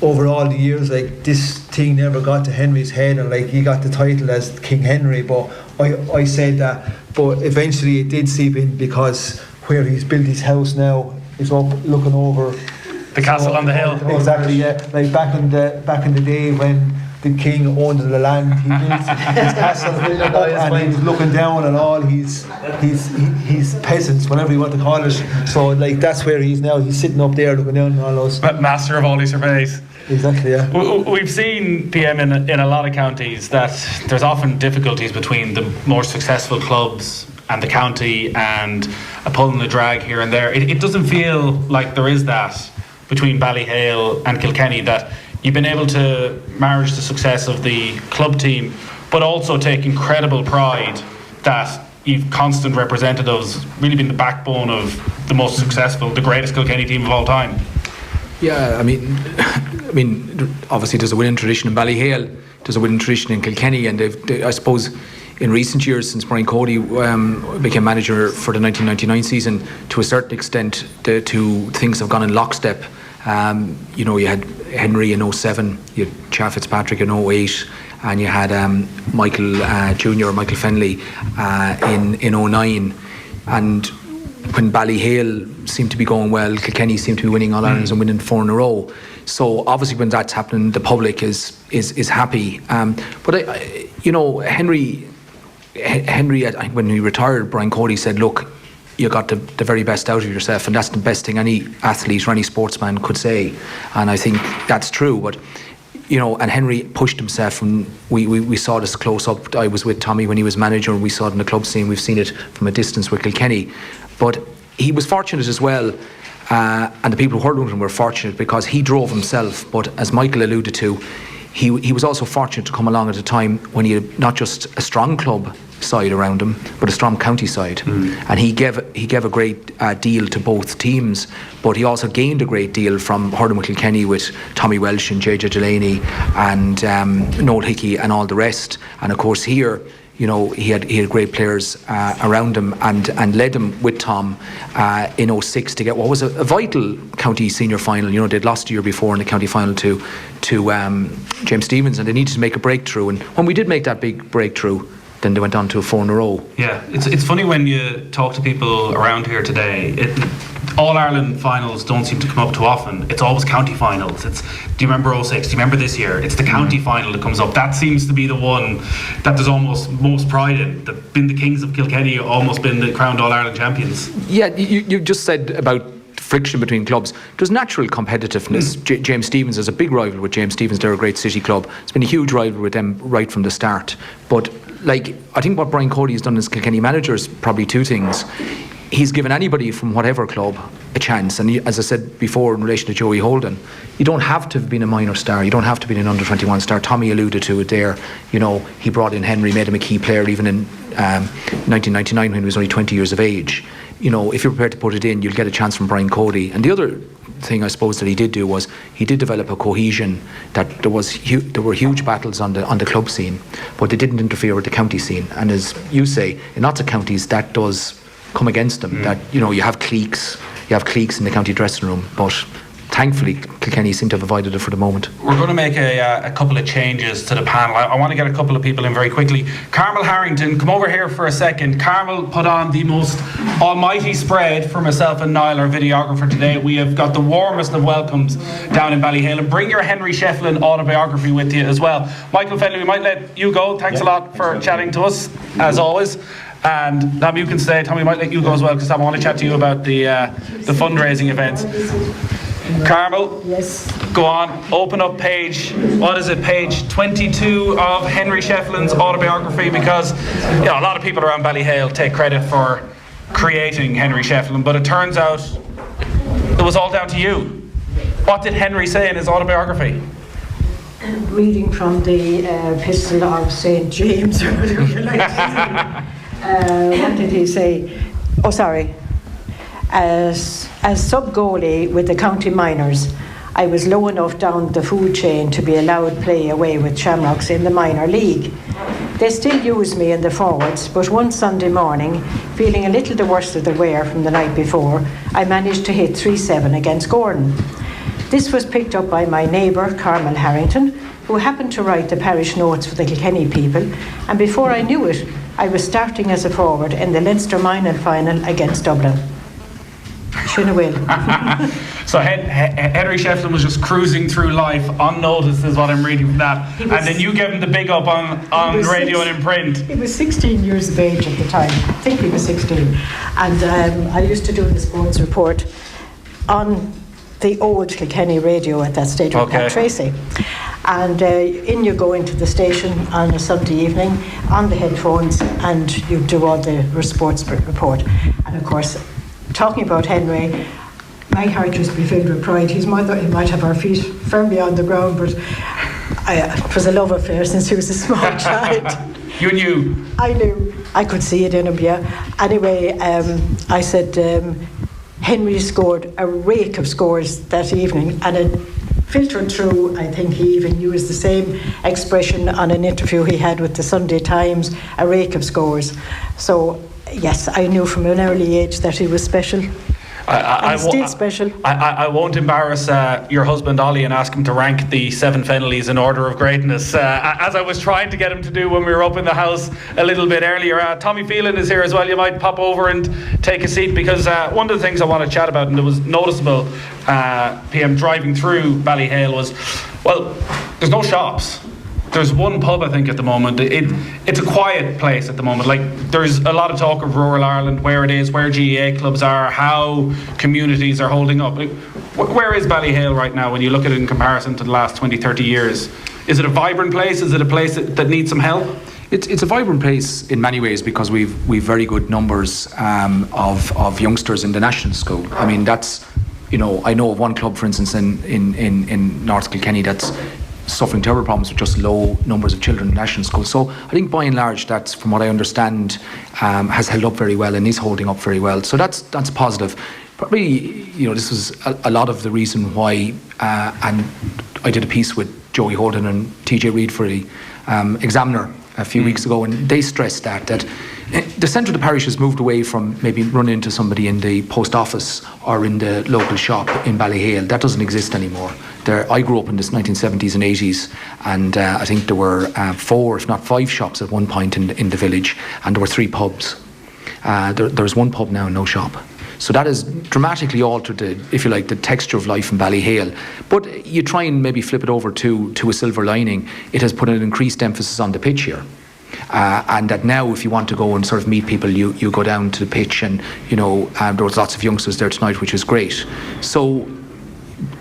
over all the years, like, this thing never got to Henry's head, and like, he got the title as King Henry, but I said that, but eventually it did seep in, because where he's built his house now is up looking over the castle on the hill. Exactly, yeah. Like back in the day when the king owned the land, he built his castle up, and he's looking down on all his peasants, whatever you want to call it. So like, that's where he's now. He's sitting up there looking down on all those. Master of all he surveys. Exactly, yeah. We've seen, PM, in a lot of counties that there's often difficulties between the more successful clubs and the county, and a pull and a drag here and there. It doesn't feel like there is that between Ballyhale and Kilkenny, that you've been able to manage the success of the club team, but also take incredible pride that you've constant representatives, really been the backbone of the most successful, the greatest Kilkenny team of all time. Yeah, I mean, obviously there's a winning tradition in Ballyhale, there's a winning tradition in Kilkenny, and I suppose in recent years, since Brian Cody became manager for the 1999 season, to a certain extent, the two things have gone in lockstep. You had Henry in 07, you had Char Fitzpatrick in 08, and you had Michael Michael Fennelly in 09. And when Ballyhale seemed to be going well, Kilkenny seemed to be winning All Irelands and winning 4 in a row. So obviously when that's happening, the public is happy. But Henry, when he retired, Brian Cody said, look, you got the very best out of yourself, and that's the best thing any athlete or any sportsman could say, and I think that's true. But and Henry pushed himself, and we saw this close up. I was with Tommy when he was manager, and we saw it in the club scene. We've seen it from a distance with Kilkenny, but he was fortunate as well, and the people who heard with him were fortunate because he drove himself. But as Michael alluded to, he was also fortunate to come along at a time when he had not just a strong club side around him, but a strong county side, and he gave a great deal to both teams, but he also gained a great deal from Hurling with Kilkenny with Tommy Welsh and JJ Delaney and Noel Hickey and all the rest. And of course here, You know, he had great players around him and led him with Tom in 06 to get what was a vital county senior final. You know, they'd lost the year before in the county final to James Stephens, and they needed to make a breakthrough. And when we did make that big breakthrough, then they went on to a 4 in a row. Yeah, it's funny when you talk to people around here today. All-Ireland finals don't seem to come up too often. It's always county finals. Do you remember 06? Do you remember this year? It's the county final that comes up. That seems to be the one that there's almost most pride in. They've been the kings of Kilkenny, almost been the crowned All-Ireland champions. Yeah, you just said about friction between clubs. There's natural competitiveness. James Stephens is a big rival with James Stephens. They're a great city club. It's been a huge rival with them right from the start. But like, I think what Brian Cody has done as Kilkenny manager is probably two things. He's given anybody from whatever club a chance, and as I said before in relation to Joey Holden, you don't have to have been a minor star, you don't have to be an under-21 star. Tommy alluded to it there. You know, he brought in Henry, made him a key player even in 1999 when he was only 20 years of age. You know, if you're prepared to put it in, you'll get a chance from Brian Cody. And the other thing I suppose that he did do was he did develop a cohesion, that there were huge battles on the club scene, but they didn't interfere with the county scene. And as you say, in lots of counties that does come against them, that, you know, you have cliques in the county dressing room, but thankfully Kilkenny seem to have avoided it for the moment. We're going to make a couple of changes to the panel. I want to get a couple of people in very quickly. Carmel Harrington, come over here for a second. Carmel put on the most almighty spread for myself and Niall, our videographer, today. We have got the warmest of welcomes down in Ballyhale, and bring your Henry Shefflin autobiography with you as well. Michael Fenley, we might let you go. Thanks a lot for chatting to us, as always. And Tom, you can stay. Tommy, might let you go as well, because Tom, I want to chat to you about the fundraising events. Carmel, yes. Go on, open up page 22 of Henry Shefflin's autobiography, because you know, a lot of people around Ballyhale take credit for creating Henry Shefflin, but it turns out it was all down to you. What did Henry say in his autobiography? Reading from the epistle of St. James, or whatever you like. What did he say? Oh, sorry. As sub-goalie with the county minors, I was low enough down the food chain to be allowed play away with Shamrocks in the minor league. They still use me in the forwards, but one Sunday morning, feeling a little the worst of the wear from the night before, I managed to hit 3-7 against Gordon. This was picked up by my neighbour, Carmel Harrington, who happened to write the parish notes for the Kilkenny people, and before I knew it, I was starting as a forward in the Leinster Minor final against Dublin. Shouldn't will. So Henry Shefflin was just cruising through life unnoticed, is what I'm reading from that. And then you gave him the big up on radio and in print. He was 16 years of age at the time. I think he was 16. And I used to do the sports report on the old Kilkenny radio at that stage with Pat Tracy. And in you go into the station on a Sunday evening on the headphones, and you do all the sports report. And of course, talking about Henry, my heart just be filled with pride. His mother, he might have our feet firmly on the ground, but it was a love affair since he was a small child. You knew? I knew. I could see it in him, yeah. Anyway, I said Henry scored a rake of scores that evening, and it filtered through. I think he even used the same expression on an interview he had with the Sunday Times, a rake of scores. So yes, I knew from an early age that he was special. Still special. I won't embarrass your husband Ollie and ask him to rank the 7 Fennellys in order of greatness, as I was trying to get him to do when we were up in the house a little bit earlier. Tommy Phelan is here as well. You might pop over and take a seat, because one of the things I want to chat about, and it was noticeable PM driving through Ballyhale, was, well, there's no shops. There's one pub, I think, at the moment. It's a quiet place at the moment. Like, there's a lot of talk of rural Ireland, where it is, where GAA clubs are, how communities are holding up. Like, where is Ballyhale right now when you look at it in comparison to the last 20, 30 years? Is it a vibrant place? Is it a place that needs some help? It's a vibrant place in many ways, because we've very good numbers of youngsters in the national school. I mean, that's, you know, I know of one club, for instance, in North Kilkenny that's suffering terrible problems with just low numbers of children in national school. So I think by and large, that's, from what I understand, has held up very well and is holding up very well. So that's positive. Probably, you know, this was a lot of the reason why, and I did a piece with Joey Holden and TJ Reid for the Examiner a few weeks ago, and they stressed that the centre of the parish has moved away from maybe running into somebody in the post office or in the local shop in Ballyhale. That doesn't exist anymore. I grew up in the 1970s and 80s, and I think there were 4, if not 5 shops at one point in the village, and there were 3 pubs. There's 1 pub now and no shop. So that has dramatically altered, the texture of life in Ballyhale. But you try and maybe flip it over to a silver lining. It has put an increased emphasis on the pitch here. And that now, if you want to go and sort of meet people, you go down to the pitch, and there was lots of youngsters there tonight, which was great. So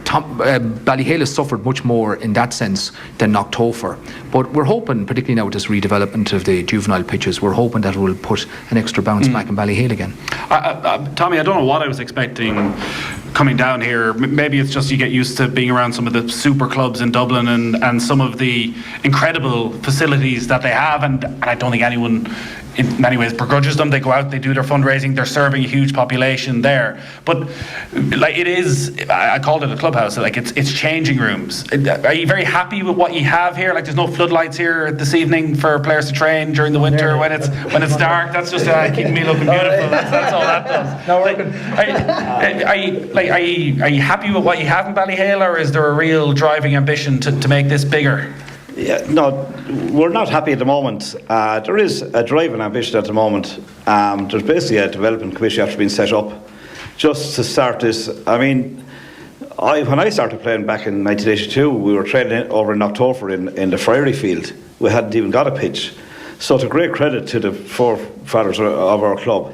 Ballyhale has suffered much more in that sense than Knocktofer. But we're hoping, particularly now with this redevelopment of the juvenile pitches, we're hoping that it will put an extra bounce back in Ballyhale again. Tommy, I don't know what I was expecting coming down here. Maybe it's just you get used to being around some of the super clubs in Dublin and some of the incredible facilities that they have, and I don't think anyone in many ways begrudges them. They go out, they do their fundraising, they're serving a huge population there. But like, it is, I called it a clubhouse, like it's changing rooms. Are you very happy with what you have here? Like, there's no floodlights here this evening for players to train during the winter when it's dark. That's just keeping me looking beautiful. That's all that does. No, are you happy with what you have in Ballyhale, or is there a real driving ambition to make this bigger? Yeah, no, we're not happy at the moment. There is a driving ambition at the moment. There's basically a development committee after being set up just to start this. I mean, when I started playing back in 1982, we were training over in Knocktofer in the Friary field. We hadn't even got a pitch. So it's a great credit to the forefathers of our club.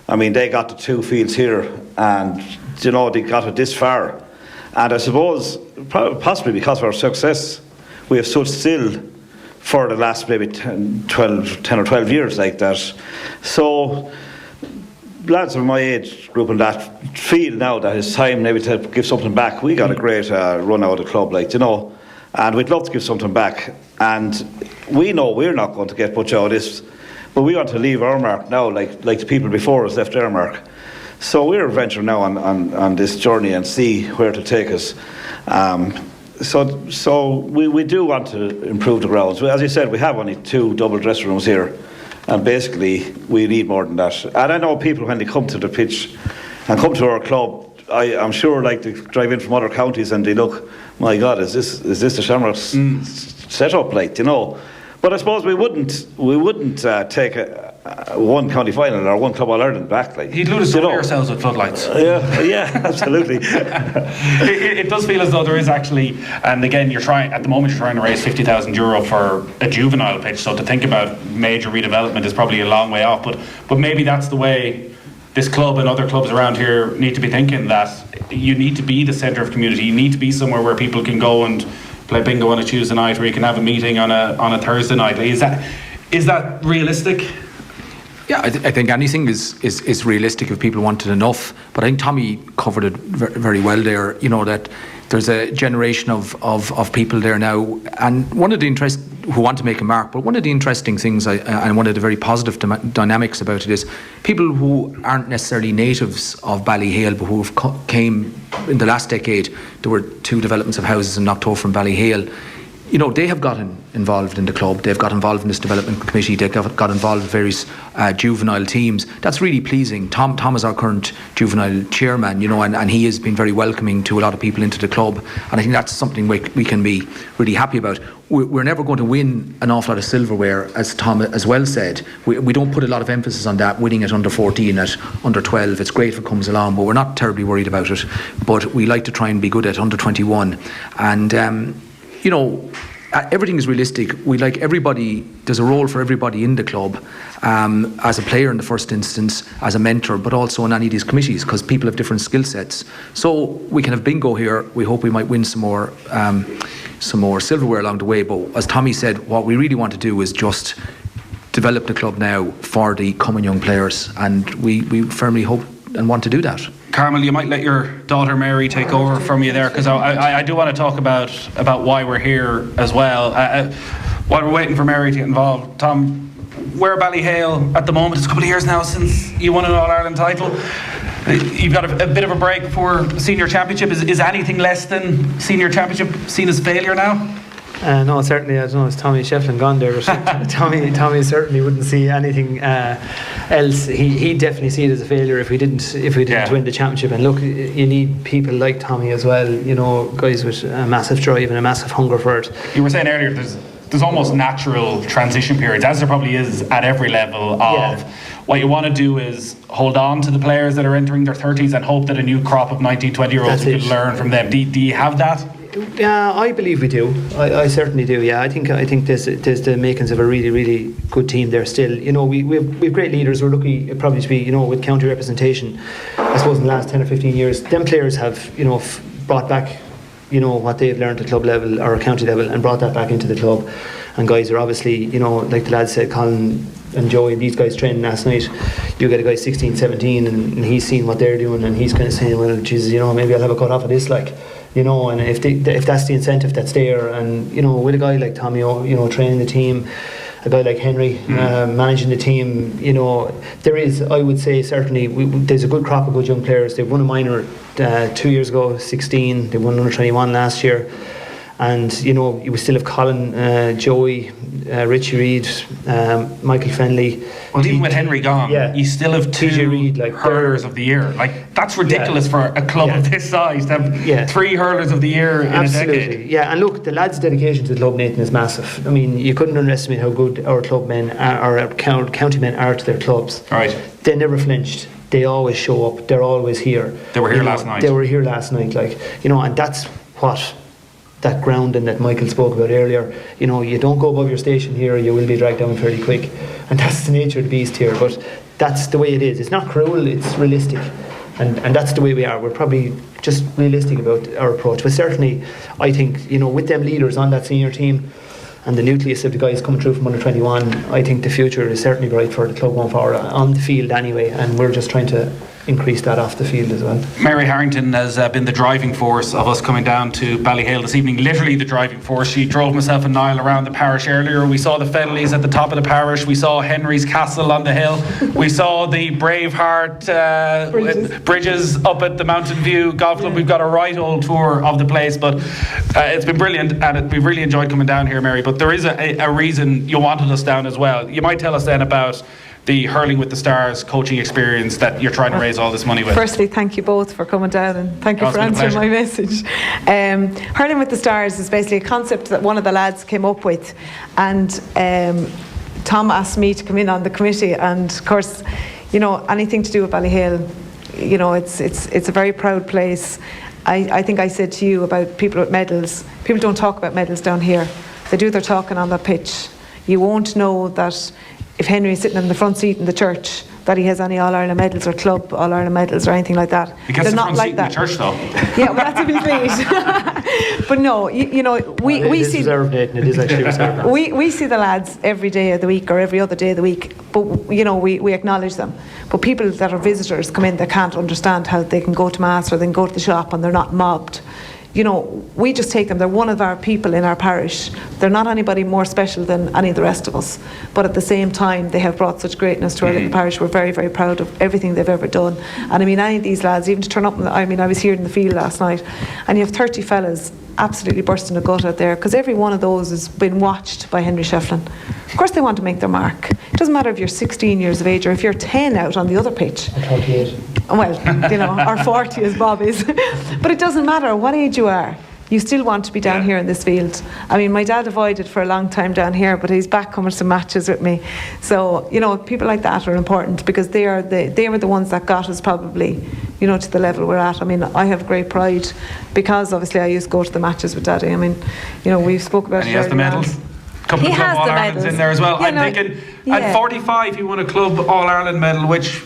I mean, they got the 2 fields here, and they got it this far. And I suppose, possibly because of our success, we have stood still for the last maybe 10 or 12 years like that. So lads of my age group and that feel now that it's time maybe to give something back. We got a great run out of the club, and we'd love to give something back. And we know we're not going to get much out of this, but we want to leave our mark now, like the people before us left their mark. So we're venturing now on this journey and see where it'll take us. So we do want to improve the grounds. As you said, we have only 2 double dressing rooms here, and basically we need more than that. And I know people, when they come to the pitch and come to our club, I'm sure they drive in from other counties and they look, my God, is this the Shamrocks set up, But I suppose we wouldn't take one county final or one Club All Ireland back. You'd lose yourselves with floodlights. Yeah, absolutely. It does feel as though there is actually, and again, at the moment you're trying to raise €50,000 for a juvenile pitch. So to think about major redevelopment is probably a long way off. But maybe that's the way this club and other clubs around here need to be thinking, that you need to be the centre of community. You need to be somewhere where people can go and play bingo on a Tuesday night, or you can have a meeting on a Thursday night. Is that realistic? Yeah, I think anything is realistic if people want it enough. But I think Tommy covered it very well there. That there's a generation of people there now, and one of the who want to make a mark. But one of the interesting things, and one of the very positive dynamics about it, is people who aren't necessarily natives of Ballyhale, but who came in the last decade. There were 2 developments of houses in Knocktofer and Ballyhale. They have gotten involved in the club. They've got involved in this development committee. They've got involved in various juvenile teams. That's really pleasing. Tom is our current juvenile chairman, and he has been very welcoming to a lot of people into the club. And I think that's something we can be really happy about. We're never going to win an awful lot of silverware, as Tom as well said. We don't put a lot of emphasis on that, winning at under 14, at under 12. It's great if it comes along, but we're not terribly worried about it. But we like to try and be good at under 21. And everything is realistic. We like everybody. There's a role for everybody in the club, as a player in the first instance, as a mentor, but also on any of these committees, because people have different skill sets. So we can have bingo here. We hope we might win some more silverware along the way. But as Tommy said, what we really want to do is just develop the club now for the coming young players, and we firmly hope and want to do that. Carmel, you might let your daughter Mary take over from you there, because I do want to talk about why we're here as well. While we're waiting for Mary to get involved, Tom, we're Ballyhale at the moment. It's a couple of years now since you won an All-Ireland title. You've got a bit of a break for senior championship. Is anything less than senior championship seen as failure now? No, certainly, I don't know, is Tommy Shefflin gone there? Tommy certainly wouldn't see anything else. He'd definitely see it as a failure if we didn't win the championship. And look, you need people like Tommy as well, you know, guys with a massive drive and a massive hunger for it. You were saying earlier there's almost natural transition periods, as there probably is at every level of what you want to do is hold on to the players that are entering their 30s and hope that a new crop of 19, 20-year-olds can learn from them. Do you have that? Yeah, I believe we do. I certainly do. Yeah, I think there's the makings of a really, really good team there still. You know, we've great leaders. We're lucky probably to be, you know, with county representation. I suppose in the last 10 or 15 years, them players have, you know, brought back, you know, what they've learned at club level or county level and brought that back into the club. And guys are obviously, you know, like the lads said, Colin and Joey, these guys training last night. You get a guy 16, 17 and he's seen what they're doing and he's kind of saying, well, Jesus, you know, maybe I'll have a cut off of this, like. You know, and if that's the incentive that's there, and you know, with a guy like Tommy, you know, training the team, a guy like Henry managing the team, you know, there is, I would say, certainly there's a good crop of good young players. They've won a minor 2 years ago, 16. They won under 21 last year, and you know, you still have Colin, Joey, Richie Reid, Michael Fenley. Well, even with Henry gone, you still have two Reid, like, hurlers of the year. Like, that's ridiculous for a club of this size to have 3 hurlers of the year in a decade. Yeah, and look, the lads' dedication to the club, Nathan, is massive. I mean, you couldn't underestimate how good our club men or our county men are to their clubs. Right. They never flinched. They always show up. They're always here. They were here last night. They were here last night, like, you know, and that's what that grounding that Michael spoke about earlier. You know, you don't go above your station here, you will be dragged down fairly quick, and that's the nature of the beast here. But that's the way it is. It's not cruel, it's realistic, and that's the way we are. We're probably just realistic about our approach. But certainly, I think, you know, with them leaders on that senior team and the nucleus of the guys coming through from under 21, I think the future is certainly bright for the club going forward on the field anyway, and we're just trying to increase that off the field as well. Mary Harrington has been the driving force of us coming down to Ballyhale this evening, literally the driving force. She drove myself and Niall around the parish earlier. We saw the Fenleys at the top of the parish, we saw Henry's Castle on the hill, we saw the Braveheart bridges up at the Mountain View Golf Club. We've got a right old tour of the place, but it's been brilliant and we've really enjoyed coming down here, Mary. But there is a reason you wanted us down as well. You might tell us then about the Hurling with the Stars coaching experience that you're trying to raise all this money with. Firstly, thank you both for coming down and thank you for answering my message. Hurling with the Stars is basically a concept that one of the lads came up with, and Tom asked me to come in on the committee, and of course, you know, anything to do with Ballyhale, you know, it's a very proud place. I think I said to you about people with medals. People don't talk about medals down here. They do their talking on the pitch. You won't know that if Henry is sitting in the front seat in the church, that he has any All-Ireland medals or club All-Ireland medals or anything like that. He gets They're the not front like seat that. in the church though. Yeah, well, that's a bit late. But no, you know, we see reserved, Nathan. It is actually reserved. we see the lads every day of the week or every other day of the week, but you know, we acknowledge them. But people that are visitors come in, they can't understand how they can go to mass or they can go to the shop and they're not mobbed. You know, we just take them. They're one of our people in our parish. They're not anybody more special than any of the rest of us. But at the same time, they have brought such greatness to our little parish. We're very, very proud of everything they've ever done. And I mean, any of these lads, even to turn up, I mean, I was here in the field last night, and you have 30 fellas absolutely bursting a gut out there, because every one of those has been watched by Henry Shefflin. Of course they want to make their mark. It doesn't matter if you're 16 years of age or if you're 10 out on the other pitch. Or 28. Well, you know, or 40 as Bob is. But it doesn't matter what age you are. You still want to be down here in this field. I mean, my dad avoided for a long time down here, but he's back coming to some matches with me. So, you know, people like that are important, because they were the ones that got us probably, you know, to the level we're at. I mean, I have great pride, because obviously I used to go to the matches with Daddy. I mean, you know, we've spoke about and it. He has the medals. Couple He of has Club the All-Irelands medals. in there as well. Yeah, I'm thinking at 45 he won a Club All-Ireland medal, which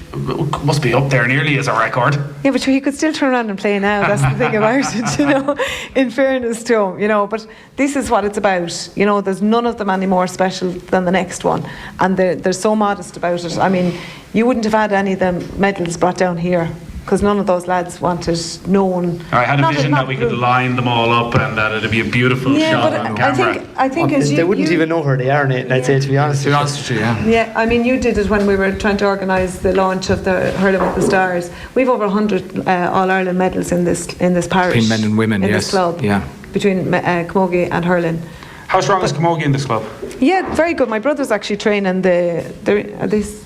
must be up there nearly as a record. Yeah, but he could still turn around and play now. That's the thing about it, you know, in fairness to him, you know. But this is what it's about. You know, there's none of them any more special than the next one. And they're so modest about it. I mean, you wouldn't have had any of them medals brought down here, because none of those lads wanted known. I had a vision that we could line them all up and that it'd be a beautiful shot on camera. I think as they wouldn't even know where they are, Nathan, I'd say, to be honest. with you, yeah. Yeah, I mean, you did it when we were trying to organise the launch of the Hurling with the Stars. We've over 100 All-Ireland medals in this parish. Between men and women, in yes. this club. Yeah. Between Camogie and Hurling. How strong is Camogie in this club? Yeah, very good. My brother's actually training the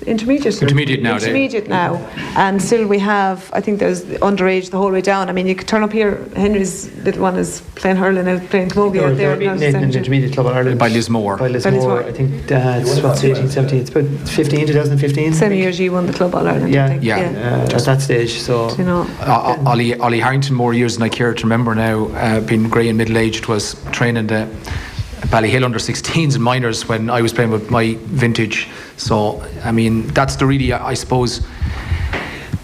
intermediate. Intermediate now. Intermediate now, and still we have. I think there's underage the whole way down. I mean, you could turn up here. Henry's little one is playing hurling out, playing camogie out there. In the intermediate club of Ireland by Lismore. I think that's what's 18, 17. It's about 2015. Same year as you won the club all Ireland. Yeah, I think. At that stage. So you know, Ollie Harrington, more years than I care to remember now, being grey and middle aged, was training the Ballyhale under 16s and minors when I was playing with my vintage. So I mean, that's the really, I suppose,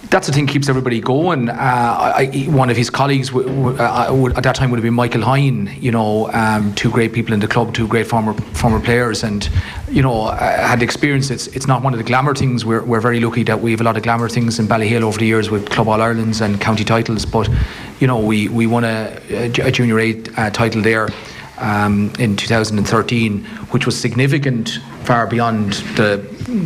that's the thing keeps everybody going. One of his colleagues at that time would have been Michael Hine. You know, two great people in the club, two great former players, and you know, had experience. It's not one of the glamour things. We're very lucky that we have a lot of glamour things in Ballyhale over the years with Club All Irelands and county titles. But you know, we won a Junior A title there. In 2013, which was significant, far beyond the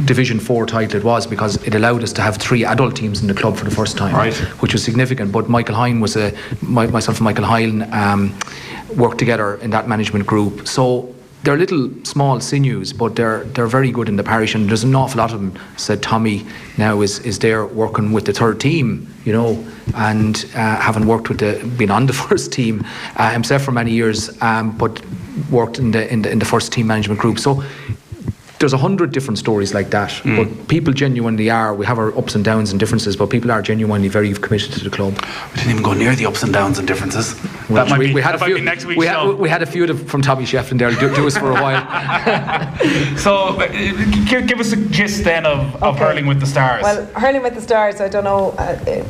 Division 4 title it was, because it allowed us to have 3 adult teams in the club for the first time, right, which was significant. But Michael Hine was myself and Michael Hine worked together in that management group. So they're little small sinews, but they're very good in the parish, and there's an awful lot of them. Said Tommy now is there working with the third team, you know, and having worked with been on the first team himself for many years, but worked in the first team management group. So there's 100 different stories like that, but people genuinely are. We have our ups and downs and differences, but people are genuinely very committed to the club. We didn't even go near the ups and downs and differences. We had a few from Tommy Shefflin there to do us for a while. So give us a gist then of Hurling with the Stars. Well, Hurling with the Stars, I don't know,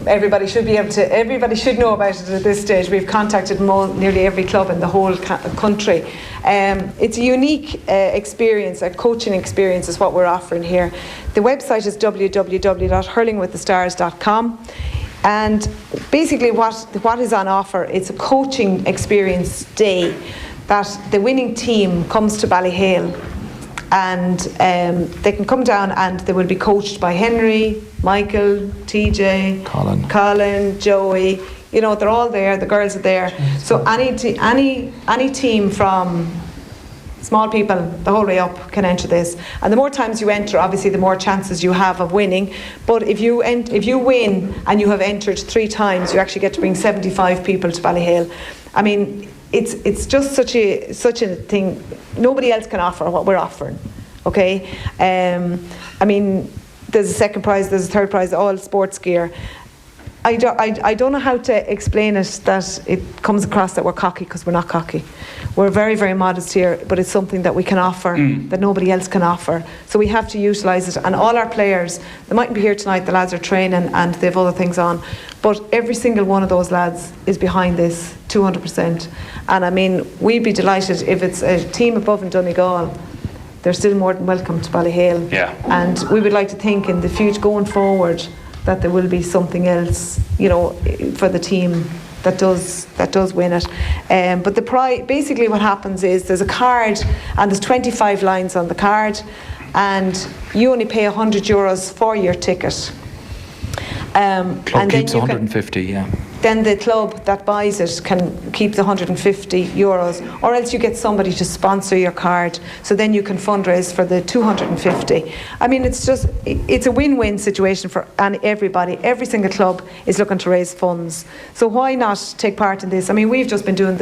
everybody should know about it at this stage. We've contacted nearly every club in the whole country. It's a unique experience, a coaching experience is what we're offering here. The website is www.hurlingwiththestars.com, and basically what is on offer, it's a coaching experience day that the winning team comes to Ballyhale, and they can come down and they will be coached by Henry, Michael, TJ, Colin, Joey. You know, they're all there, the girls are there. So any team from small people the whole way up can enter this, and the more times you enter, obviously the more chances you have of winning. But if you win and you have entered 3 times, you actually get to bring 75 people to Ballyhale. I mean, it's just such a thing. Nobody else can offer what we're offering. Okay, I mean, there's a second prize, there's a third prize, all sports gear. I don't know how to explain it, that it comes across that we're cocky, because we're not cocky. We're very, very modest here, but it's something that we can offer that nobody else can offer. So we have to utilise it. And all our players, they mightn't be here tonight, the lads are training and they have other things on, but every single one of those lads is behind this 200%. And I mean, we'd be delighted if it's a team above in Donegal. They're still more than welcome to Ballyhale. Yeah. And we would like to think in the future, going forward, that there will be something else, you know, for the team that does win it. But the prize, basically what happens is there's a card and there's 25 lines on the card, and you only pay €100 for your ticket. Club and keeps 150, yeah. Then the club that buys it can keep the €150, or else you get somebody to sponsor your card, so then you can fundraise for the 250. I mean, it's a win-win situation for everybody. Every single club is looking to raise funds, so why not take part in this? I mean, we've just been doing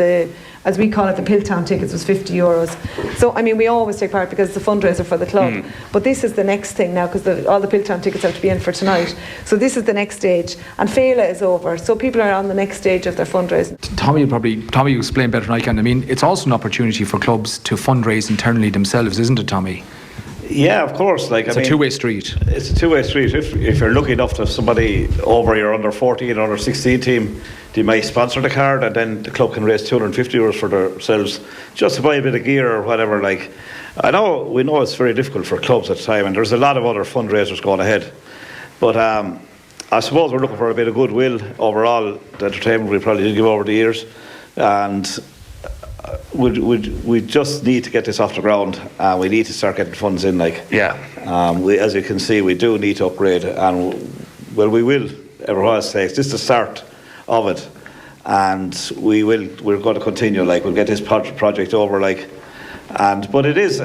as we call it, the Piltown tickets was €50. So I mean, we always take part because it's a fundraiser for the club. But this is the next thing now, because all the Piltown tickets have to be in for tonight. So this is the next stage, and Féile is over, so people are on the next stage of their fundraising. Tommy will explain better than I can. I mean, it's also an opportunity for clubs to fundraise internally themselves, isn't it, Tommy? Yeah, of course. It's a two-way street. It's a two-way street. If you're lucky enough to have somebody over your under 14 or under 16 team, they might sponsor the card, and then the club can raise €250 for themselves just to buy a bit of gear or whatever. Like, we know it's very difficult for clubs at the time, and there's a lot of other fundraisers going ahead. But I suppose we're looking for a bit of goodwill overall. The entertainment we probably did give over the years, and we just need to get this off the ground. We need to start getting funds in. As you can see, we do need to upgrade, and we will. Every while it takes. This is the start of it, and we're going to continue. We'll get this project over. But it is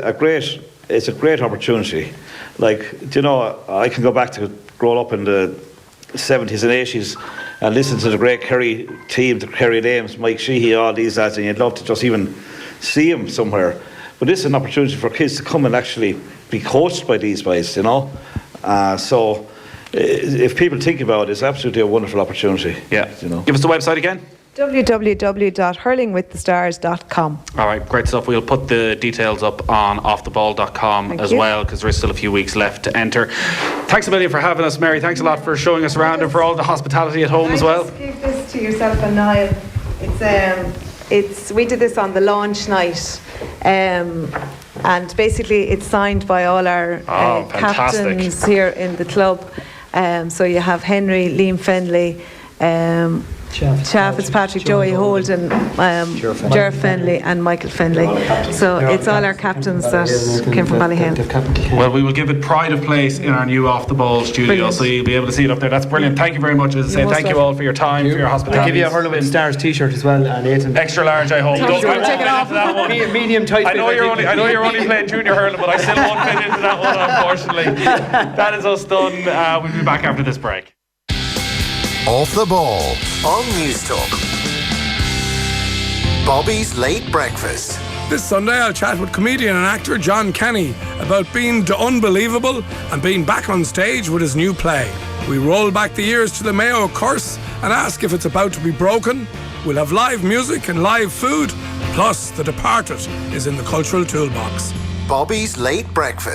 it's a great opportunity. Like, you know, I can go back to growing up in the 70s and 80s and listen to the great Kerry team, the Kerry names, Mike Sheehy, all these lads, and you'd love to just even see them somewhere. But this is an opportunity for kids to come and actually be coached by these guys, you know. So if people think about it, it's absolutely a wonderful opportunity. Yeah. You know. Give us the website again. www.hurlingwiththestars.com. All right, great stuff. We'll put the details up on offtheball.com as well, because there is still a few weeks left to enter. Thanks a million for having us, Mary. Thanks a lot for showing us around and for all the hospitality at home as well. Just give this to yourself and Niall. We did this on the launch night, and basically it's signed by all our captains here in the club. So you have Henry, Liam Fenley, Chaff Fitzpatrick, Joey Holden, Ger Fenley and Michael Fenley. So it's all our captains that came from Ballyhale. Well, we will give it pride of place in our new Off the Ball studio, Brilliant. so you'll be able to see it up there. That's brilliant. Thank you very much. As I say, thank you all for your time, for your hospitality. I'll give you a Hurling with Stars t-shirt as well, Nathan. Extra large, I hope. Take it off. Medium tight. I know you're only playing junior hurling, but I still won't fit into that one, unfortunately. That is us done. We'll be back after this break. Off the Ball on News Talk. Bobby's Late Breakfast. This Sunday I'll chat with comedian and actor John Kenny about being the unbelievable and being back on stage with his new play. We roll back the years to the Mayo curse and ask if it's about to be broken. We'll have live music and live food, plus The Departed is in the cultural toolbox. Bobby's Late Breakfast.